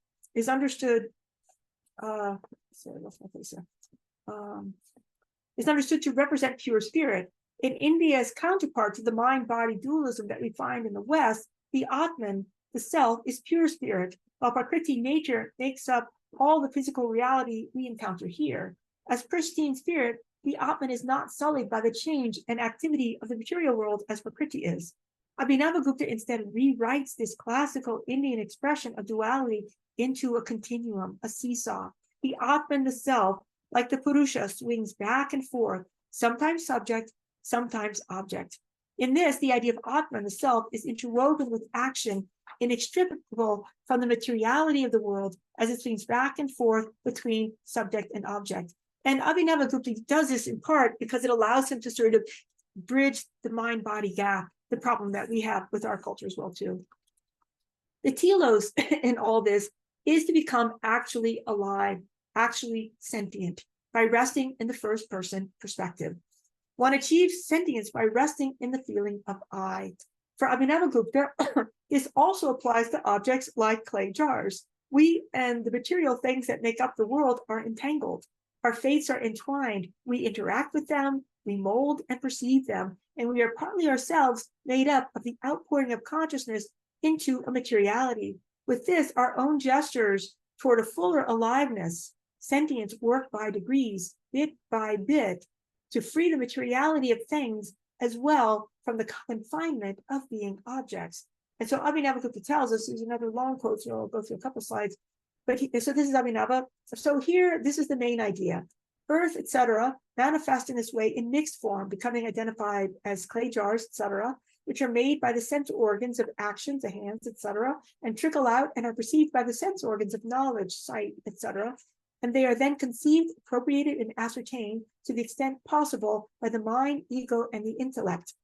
represent pure spirit. In India's counterpart to the mind-body dualism that we find in the West, the Atman, the self, is pure spirit, while Prakriti, nature, makes up all the physical reality we encounter here. As pristine spirit, the Atman is not sullied by the change and activity of the material world as Prakriti is. Abhinavagupta instead rewrites this classical Indian expression of duality into a continuum, a seesaw. The Atman, the self, like the Purusha, swings back and forth, sometimes subject, sometimes object. In this, the idea of Atman, the self, is interwoven with action, inextricable from the materiality of the world as it swings back and forth between subject and object. And Abhinavagupta does this in part because it allows him to sort of bridge the mind-body gap, the problem that we have with our culture as well, too. The telos in all this is to become actually alive, actually sentient, by resting in the first person perspective. One achieves sentience by resting in the feeling of I. For Abhinavagupta, this also applies to objects like clay jars. We and the material things that make up the world are entangled. Our fates are entwined. We interact with them, we mold and perceive them, and we are partly ourselves made up of the outpouring of consciousness into a materiality. With this, our own gestures toward a fuller aliveness, sentience work by degrees, bit by bit, to free the materiality of things as well from the confinement of being objects. And so Abhinavagupta tells us, there's another long quote, so I'll go through a couple slides. But so this is Abhinava. So here, this is the main idea. Earth, etc., manifest in this way in mixed form, becoming identified as clay jars, etc., which are made by the sense organs of action, the hands, etc., and trickle out and are perceived by the sense organs of knowledge, sight, etc. And they are then conceived, appropriated, and ascertained to the extent possible by the mind, ego, and the intellect.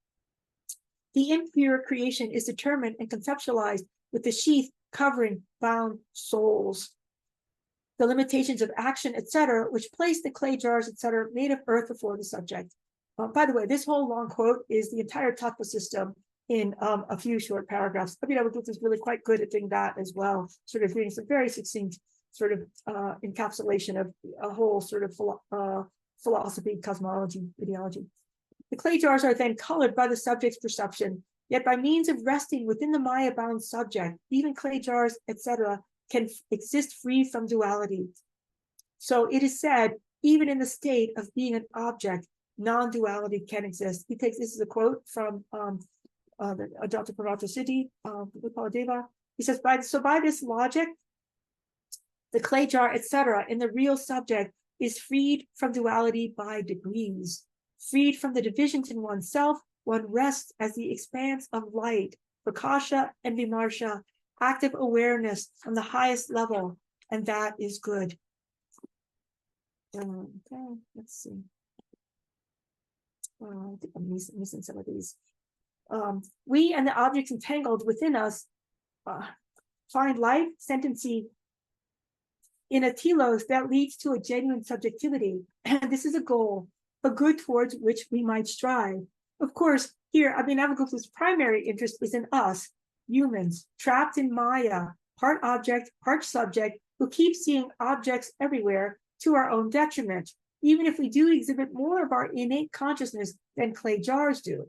The impure creation is determined and conceptualized with the sheath covering bound souls. The limitations of action, etc., which place the clay jars, etc., made of earth before the subject. By the way, this whole long quote is the entire tattva system in a few short paragraphs. Abhinavagupta is really quite good at doing that as well, sort of doing some very succinct sort of encapsulation of a whole sort of philosophy, cosmology, ideology. The clay jars are then colored by the subject's perception, yet by means of resting within the Maya-bound subject, even clay jars, etc., can exist free from duality. So it is said, even in the state of being an object, non-duality can exist. He takes, this is a quote from Dr. Parvata Siddhi, Vipaladeva. He says, by this logic, the clay jar, etc., in the real subject is freed from duality by degrees. Freed from the divisions in oneself, one rests as the expanse of light, prakasha and vimarsha, active awareness on the highest level, and that is good. Okay, let's see. I think I'm missing some of these. We and the objects entangled within us find life, sentency, in a telos that leads to a genuine subjectivity. And this is a goal, a good towards which we might strive. Of course, here, Abhinavagupta's primary interest is in us, humans, trapped in Maya, part object, part subject, who keep seeing objects everywhere to our own detriment, even if we do exhibit more of our innate consciousness than clay jars do.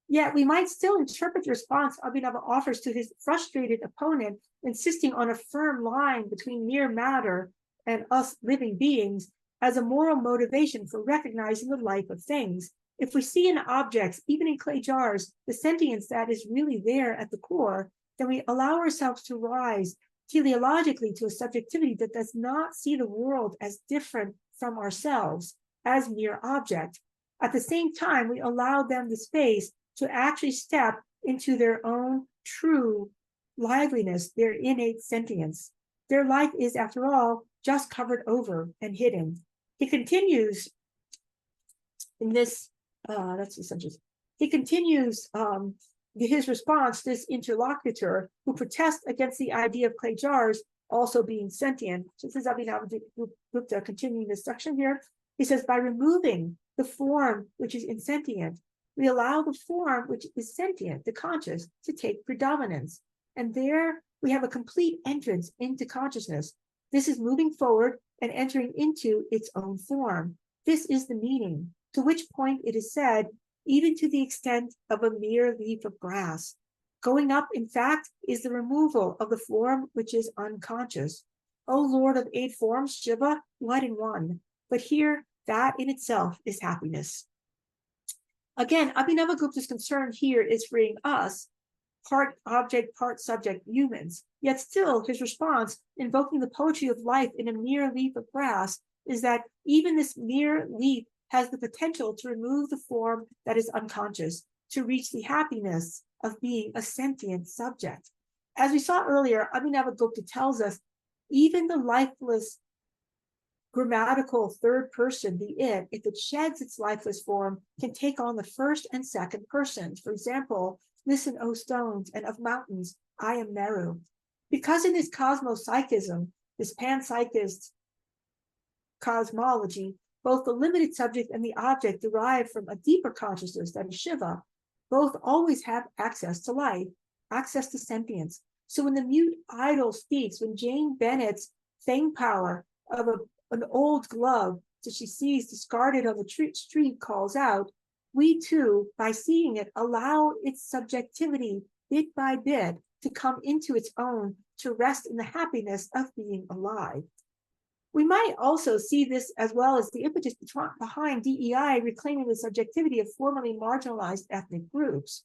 Yet we might still interpret the response Abhinava offers to his frustrated opponent, insisting on a firm line between mere matter and us living beings, as a moral motivation for recognizing the life of things. If we see in objects, even in clay jars, the sentience that is really there at the core, then we allow ourselves to rise teleologically to a subjectivity that does not see the world as different from ourselves, as mere object. At the same time, we allow them the space to actually step into their own true liveliness, their innate sentience. Their life is, after all, just covered over and hidden. He continues in this, that's the sentence. He continues his response, this interlocutor who protests against the idea of clay jars also being sentient. So this is Abhinavagupta continuing this section here. He says, by removing the form which is insentient, we allow the form which is sentient, the conscious, to take predominance. And there we have a complete entrance into consciousness. This is moving forward and entering into its own form. This is the meaning, to which point it is said, even to the extent of a mere leaf of grass. Going up, in fact, is the removal of the form which is unconscious. O Lord of 8 forms, Shiva, light in one. But here, that in itself is happiness. Again, Abhinavagupta's concern here is freeing us, part object, part subject humans. Yet still, his response, invoking the poetry of life in a mere leaf of grass, is that even this mere leaf has the potential to remove the form that is unconscious, to reach the happiness of being a sentient subject. As we saw earlier, Abhinavagupta tells us even the lifeless grammatical third person, the it, if it sheds its lifeless form, can take on the first and second persons. For example, listen, O stones, and of mountains, I am Meru. Because in this cosmopsychism, this panpsychist cosmology, both the limited subject and the object derive from a deeper consciousness, that is Shiva, both always have access to life, access to sentience. So when the mute idol speaks, when Jane Bennett's fang power of an old glove that she sees discarded on the street calls out, we too, by seeing it, allow its subjectivity bit by bit to come into its own, to rest in the happiness of being alive. We might also see this as well as the impetus behind DEI reclaiming the subjectivity of formerly marginalized ethnic groups.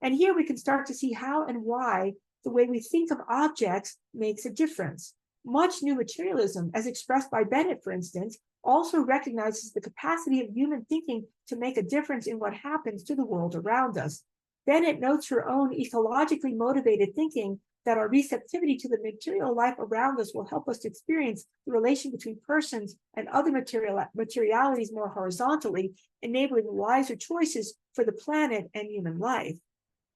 And here we can start to see how and why the way we think of objects makes a difference. Much new materialism, as expressed by Bennett, for instance, also recognizes the capacity of human thinking to make a difference in what happens to the world around us. Bennett notes her own ecologically motivated thinking that our receptivity to the material life around us will help us to experience the relation between persons and other materialities more horizontally, enabling wiser choices for the planet and human life.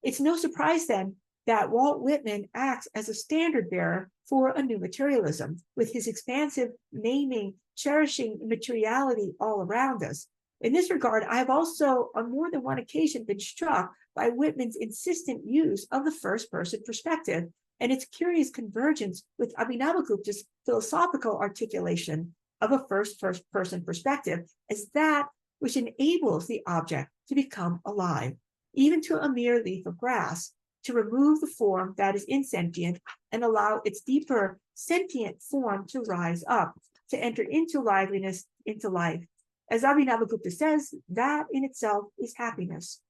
It's no surprise then that Walt Whitman acts as a standard bearer for a new materialism, with his expansive naming, cherishing materiality all around us. In this regard, I have also on more than one occasion been struck by Whitman's insistent use of the first-person perspective and its curious convergence with Abhinavagupta's philosophical articulation of a first-person perspective as that which enables the object to become alive, even to a mere leaf of grass, to remove the form that is insentient and allow its deeper sentient form to rise up, to enter into liveliness, into life. As Abhinavagupta says, that in itself is happiness.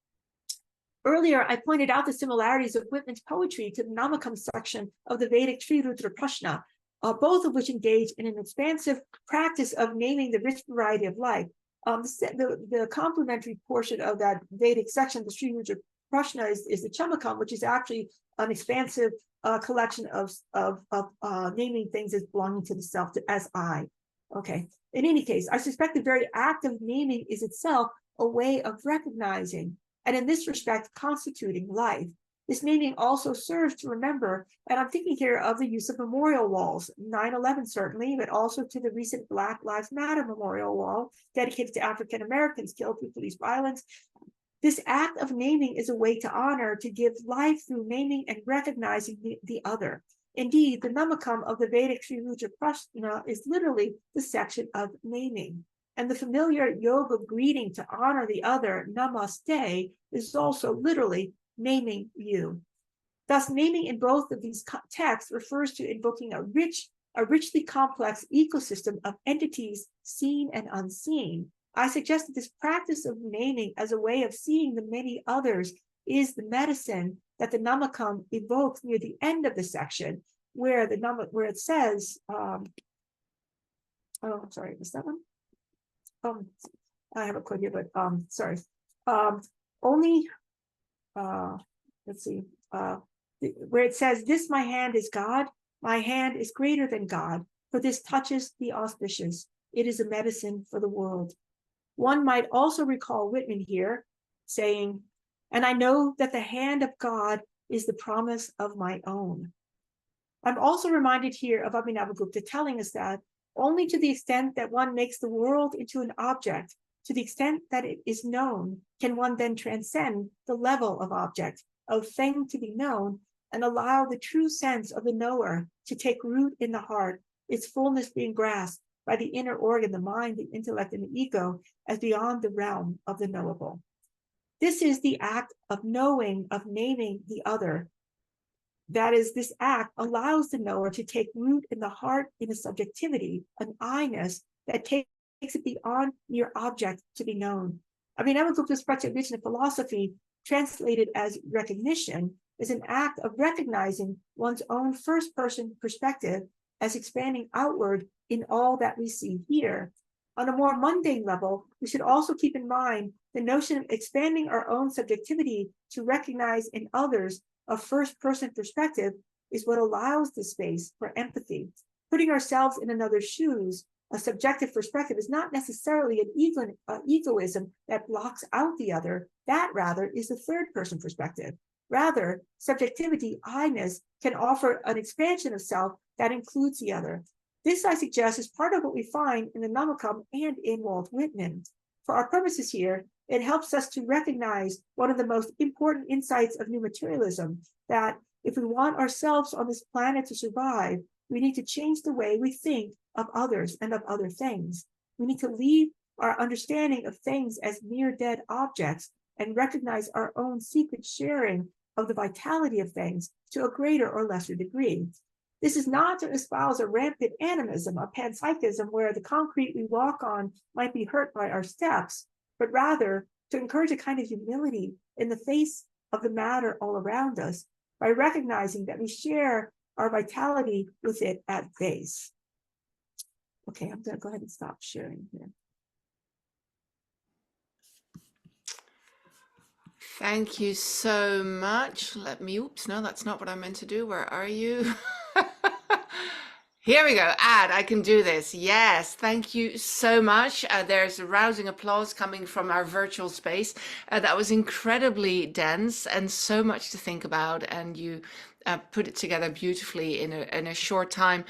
Earlier, I pointed out the similarities of Whitman's poetry to the Namakam section of the Vedic Sri Rudra Prashna, both of which engage in an expansive practice of naming the rich variety of life. The complementary portion of that Vedic section, the Sri Rudra Prashna, is the Chamakam, which is actually an expansive collection of naming things as belonging to the self, as I. Okay. In any case, I suspect the very act of naming is itself a way of recognizing, and in this respect, constituting life. This naming also serves to remember, and I'm thinking here of the use of memorial walls, 9/11 certainly, but also to the recent Black Lives Matter memorial wall dedicated to African Americans killed through police violence. This act of naming is a way to honor, to give life through naming and recognizing the other. Indeed, the Namakam of the Vedic Sri Rudra Prashna is literally the section of naming. And the familiar yoga greeting to honor the other, namaste, is also literally naming you. Thus, naming in both of these texts refers to invoking a richly complex ecosystem of entities seen and unseen. I suggest that this practice of naming as a way of seeing the many others is the medicine that the Namakam evokes near the end of the section, where it says, sorry, was that one? I have a quote here, but sorry. Let's see, where it says, "This my hand is God, my hand is greater than God, for this touches the auspicious. It is a medicine for the world." One might also recall Whitman here saying, "And I know that the hand of God is the promise of my own." I'm also reminded here of Abhinavagupta telling us that only to the extent that one makes the world into an object, to the extent that it is known, can one then transcend the level of object, of thing to be known, and allow the true sense of the knower to take root in the heart, its fullness being grasped by the inner organ, the mind, the intellect, and the ego, as beyond the realm of the knowable. This is the act of knowing, of naming the other. That is, this act allows the knower to take root in the heart in a subjectivity, an I-ness that takes it beyond mere object to be known. Abhinavagupta's Pratyabhijna philosophy, translated as recognition, is an act of recognizing one's own first-person perspective as expanding outward in all that we see here. On a more mundane level, we should also keep in mind the notion of expanding our own subjectivity to recognize in others a first-person perspective is what allows the space for empathy. Putting ourselves in another's shoes, a subjective perspective, is not necessarily an egoism that blocks out the other. That rather is a third-person perspective. Rather, subjectivity, I-ness, can offer an expansion of self that includes the other. This, I suggest, is part of what we find in the Namakam and in Walt Whitman. For our purposes here, it helps us to recognize one of the most important insights of new materialism, that If we want ourselves on this planet to survive, we need to change the way we think of others and of other things. We need to leave our understanding of things as mere dead objects and recognize our own secret sharing of the vitality of things to a greater or lesser degree. This is not to espouse a rampant animism, a panpsychism where the concrete we walk on might be hurt by our steps, but rather to encourage a kind of humility in the face of the matter all around us by recognizing that we share our vitality with it at base. Okay, I'm going to go ahead and stop sharing here.
Thank you so much. Let me, oops, no, that's not what I meant to do. Where are you? Here we go. I can do this. Yes, thank you so much. There's a rousing applause coming from our virtual space. That was incredibly dense and so much to think about. And you put it together beautifully in a short time.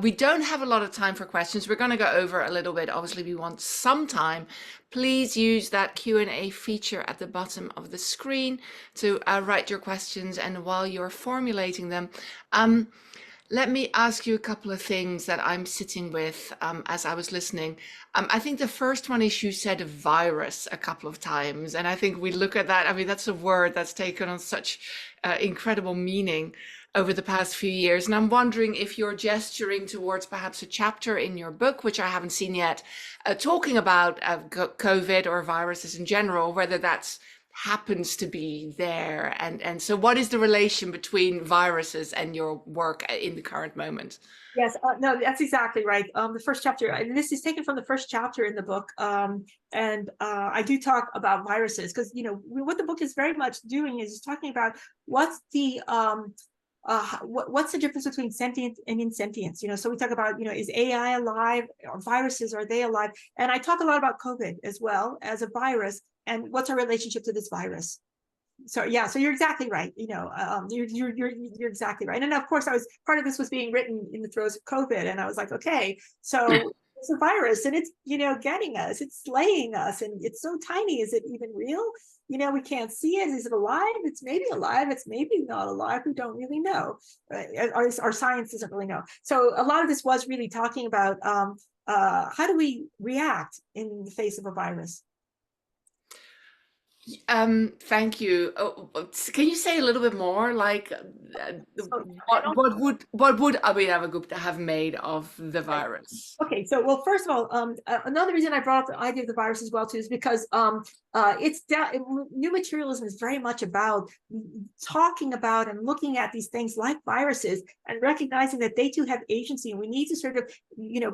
We don't have a lot of time for questions. We're going to go over a little bit. Obviously, we want some time. Please use that Q&A feature at the bottom of the screen to write your questions. And while you're formulating them, let me ask you a couple of things that I'm sitting with as I was listening. I think the first one is you said virus a couple of times, and I think we look at that. I mean, that's a word that's taken on such incredible meaning over the past few years. And I'm wondering if you're gesturing towards perhaps a chapter in your book, which I haven't seen yet, talking about COVID or viruses in general, whether that's happens to be there, and so what is the relation between viruses and your work in the current moment?
Yes, no, that's exactly right. The first chapter, and this is taken from the first chapter in the book, and I do talk about viruses because what the book is very much doing is talking about what's the what's the difference between sentient and insentience. So we talk about is AI alive, or viruses, are they alive? And I talk a lot about COVID as well as a virus, and what's our relationship to this virus. So yeah, so you're exactly right. You're exactly right. And of course, part of this was being written in the throes of COVID, and I was like, okay, so it's a virus, and it's getting us, it's slaying us, and it's so tiny. Is it even real? We can't see it. Is it alive? It's maybe alive. It's maybe not alive. We don't really know. Our science doesn't really know. So a lot of this was really talking about how do we react in the face of a virus.
Thank you. Can you say a little bit more, like
So
what would Abhinavagupta have made of the virus?
Okay, so well, first of all, another reason I brought up the idea of the virus as well too is because new materialism is very much about talking about and looking at these things like viruses and recognizing that they too have agency, and we need to sort of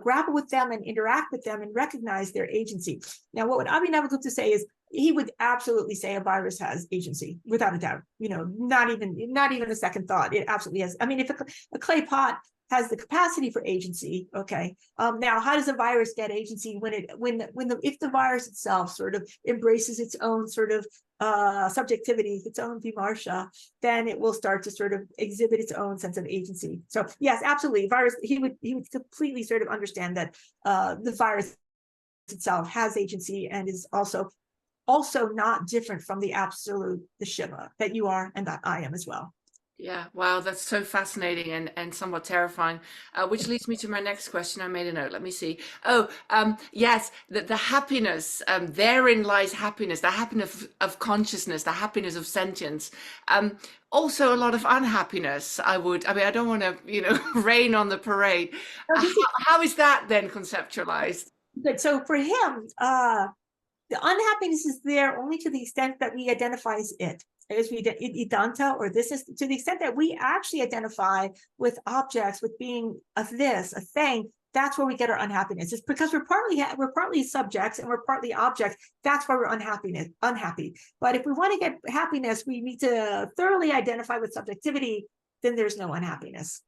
grapple with them and interact with them and recognize their agency. Now, what would Abhinavagupta say is he would absolutely say a virus has agency without a doubt. Not even a second thought. It absolutely has. I mean, if a clay pot has the capacity for agency, okay. Now, how does a virus get agency if the virus itself sort of embraces its own sort of subjectivity, its own vimarsha, then it will start to sort of exhibit its own sense of agency. So yes, absolutely, virus. He would completely sort of understand that the virus itself has agency and is also not different from the absolute, the Shiva, that you are and that I am as well.
Yeah, wow, that's so fascinating and somewhat terrifying, which leads me to my next question. I made a note. Let me see. Oh, yes, the happiness, therein lies happiness, the happiness of consciousness, the happiness of sentience. Also a lot of unhappiness. I mean, I don't want to, rain on the parade. How is that then conceptualized?
Good. So for him, the unhappiness is there only to the extent that we identify as it. As we idanta, or this is to the extent that we actually identify with objects, with being a thing. That's where we get our unhappiness. It's because we're partly subjects and we're partly objects. That's why we're unhappy. But if we want to get happiness, we need to thoroughly identify with subjectivity. Then there's no unhappiness.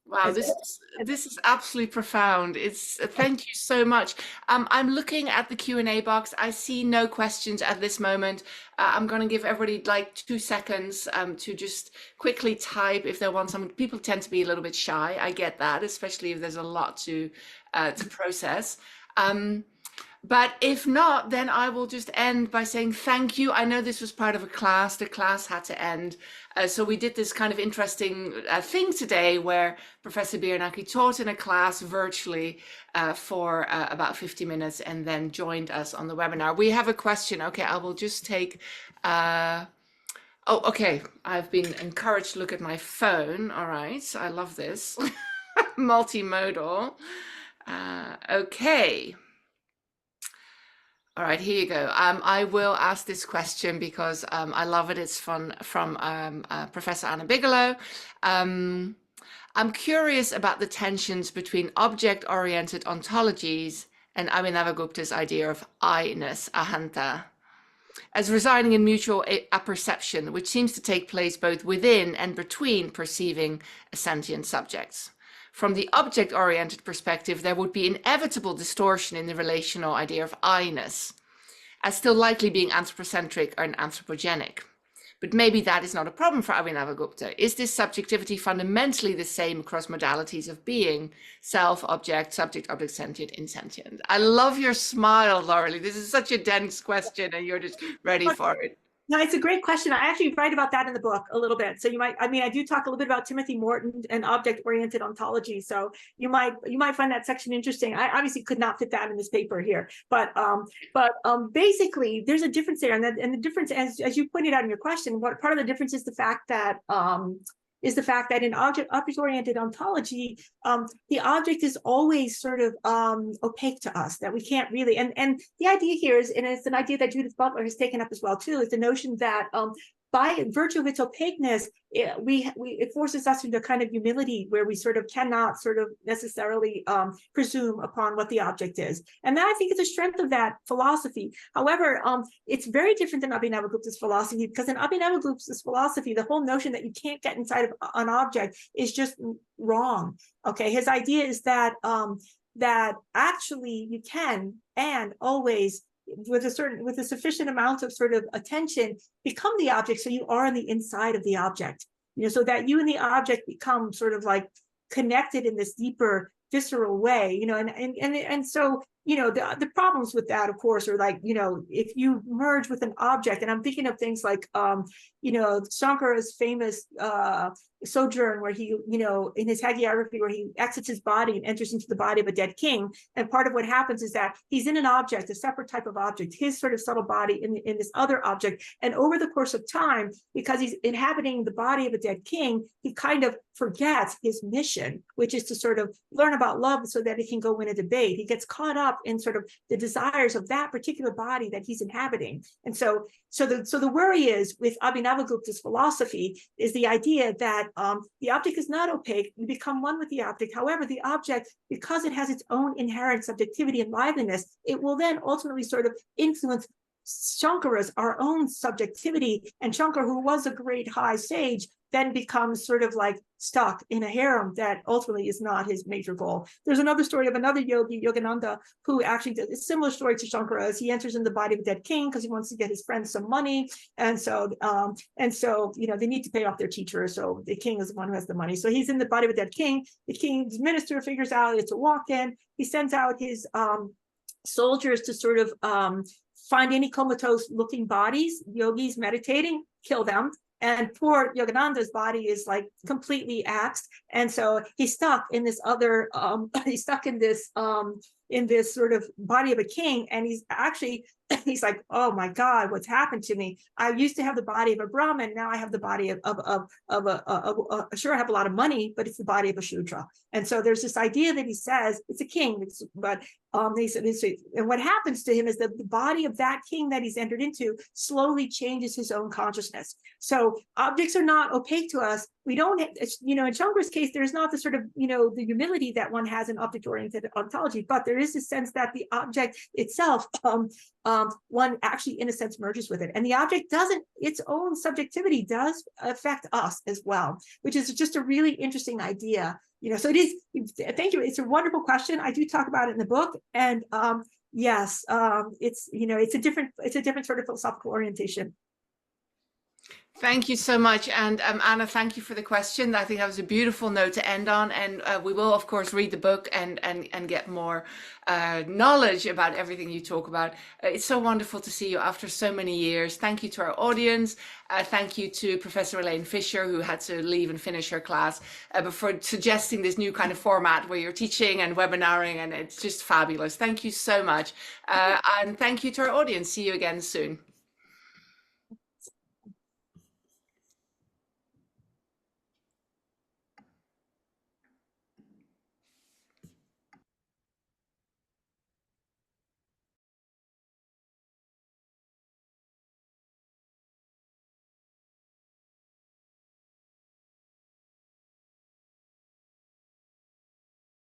Wow, this is absolutely profound. Thank you so much. I'm looking at the Q&A box. I see no questions at this moment. I'm going to give everybody like 2 seconds to just quickly type if they want some. People tend to be a little bit shy. I get that, especially if there's a lot to process. But if not, then I will just end by saying thank you. I know this was part of a class. The class had to end. So we did this kind of interesting thing today where Professor Biernacki taught in a class virtually for about 50 minutes and then joined us on the webinar. We have a question. Okay, I will just take... Oh, okay. I've been encouraged to look at my phone. All right. I love this. Multimodal. Okay. All right, here you go. I will ask this question because I love it. It's from Professor Anna Bigelow. I'm curious about the tensions between object-oriented ontologies and Abhinavagupta's idea of I-ness, ahantā, as residing in mutual apperception, which seems to take place both within and between perceiving sentient subjects. From the object-oriented perspective, there would be inevitable distortion in the relational idea of I-ness, as still likely being anthropocentric and anthropogenic. But maybe that is not a problem for Abhinavagupta. Is this subjectivity fundamentally the same across modalities of being, self, object, subject, object, sentient, insentient? I love your smile, Laurelie. This is such a dense question and you're just ready for it.
No, it's a great question. I actually write about that in the book a little bit. So you might, I mean, I do talk a little bit about Timothy Morton and object-oriented ontology. So you might find that section interesting. I obviously could not fit that in this paper here, but basically there's a difference there, and the difference, as you pointed out in your question, what part of the difference is the fact that in object-oriented ontology, the object is always sort of opaque to us, that we can't really, and the idea here is, and it's an idea that Judith Butler has taken up as well too, is the notion that by virtue of its opaqueness, it forces us into a kind of humility where we sort of cannot sort of necessarily presume upon what the object is. And that, I think, is a strength of that philosophy. However, it's very different than Abhinavagupta's philosophy, because in Abhinavagupta's philosophy, the whole notion that you can't get inside of an object is just wrong. Okay, his idea is that that actually you can, and always, with a sufficient amount of sort of attention, become the object, so you are on the inside of the object, so that you and the object become sort of like connected in this deeper visceral way, and so the problems with that, of course, are like, if you merge with an object, and I'm thinking of things like Shankara's famous sojourn, where he, in his hagiography, where he exits his body and enters into the body of a dead king. And part of what happens is that he's in an object, a separate type of object, his sort of subtle body in this other object. And over the course of time, because he's inhabiting the body of a dead king, he kind of forgets his mission, which is to sort of learn about love so that he can go win a debate. He gets caught up in sort of the desires of that particular body that he's inhabiting. And so the worry is, with Abhinavagupta's philosophy, is the idea that the object is not opaque. You become one with the object. However, the object, because it has its own inherent subjectivity and liveliness, it will then ultimately sort of influence Shankara's, our own subjectivity. And Shankara, who was a great high sage, then becomes sort of like stuck in a harem that ultimately is not his major goal. There's another story of another yogi, Yogananda, who actually did a similar story to Shankara, as he enters in the body of a dead king because he wants to get his friends some money. And so they need to pay off their teacher. So the king is the one who has the money. So he's in the body of a dead king. The king's minister figures out it's a walk-in. He sends out his soldiers to sort of find any comatose looking bodies, yogis meditating, kill them. And poor Yogananda's body is like completely axed. And so he's stuck in this other, he's stuck in this sort of body of a king. And he's like, oh my God, what's happened to me? I used to have the body of a Brahmin. Now I have the body sure, I have a lot of money, but it's the body of a Shudra. And so there's this idea that he says it's a king, and what happens to him is that the body of that king that he's entered into slowly changes his own consciousness. So objects are not opaque to us. We don't, in Shankara's case, there's not the sort of, the humility that one has in object-oriented ontology, but there is a sense that the object itself, one actually, in a sense, merges with it. And the object doesn't, its own subjectivity does affect us as well, which is just a really interesting idea. So it is, thank you. It's a wonderful question. I do talk about it in the book. And yes, it's a different sort of philosophical orientation.
Thank you so much. And Anna, thank you for the question. I think that was a beautiful note to end on. And we will, of course, read the book and get more knowledge about everything you talk about. It's so wonderful to see you after so many years. Thank you to our audience. Thank you to Professor Elaine Fisher, who had to leave and finish her class, but for suggesting this new kind of format where you're teaching and webinaring. And it's just fabulous. Thank you so much. And thank you to our audience. See you again soon.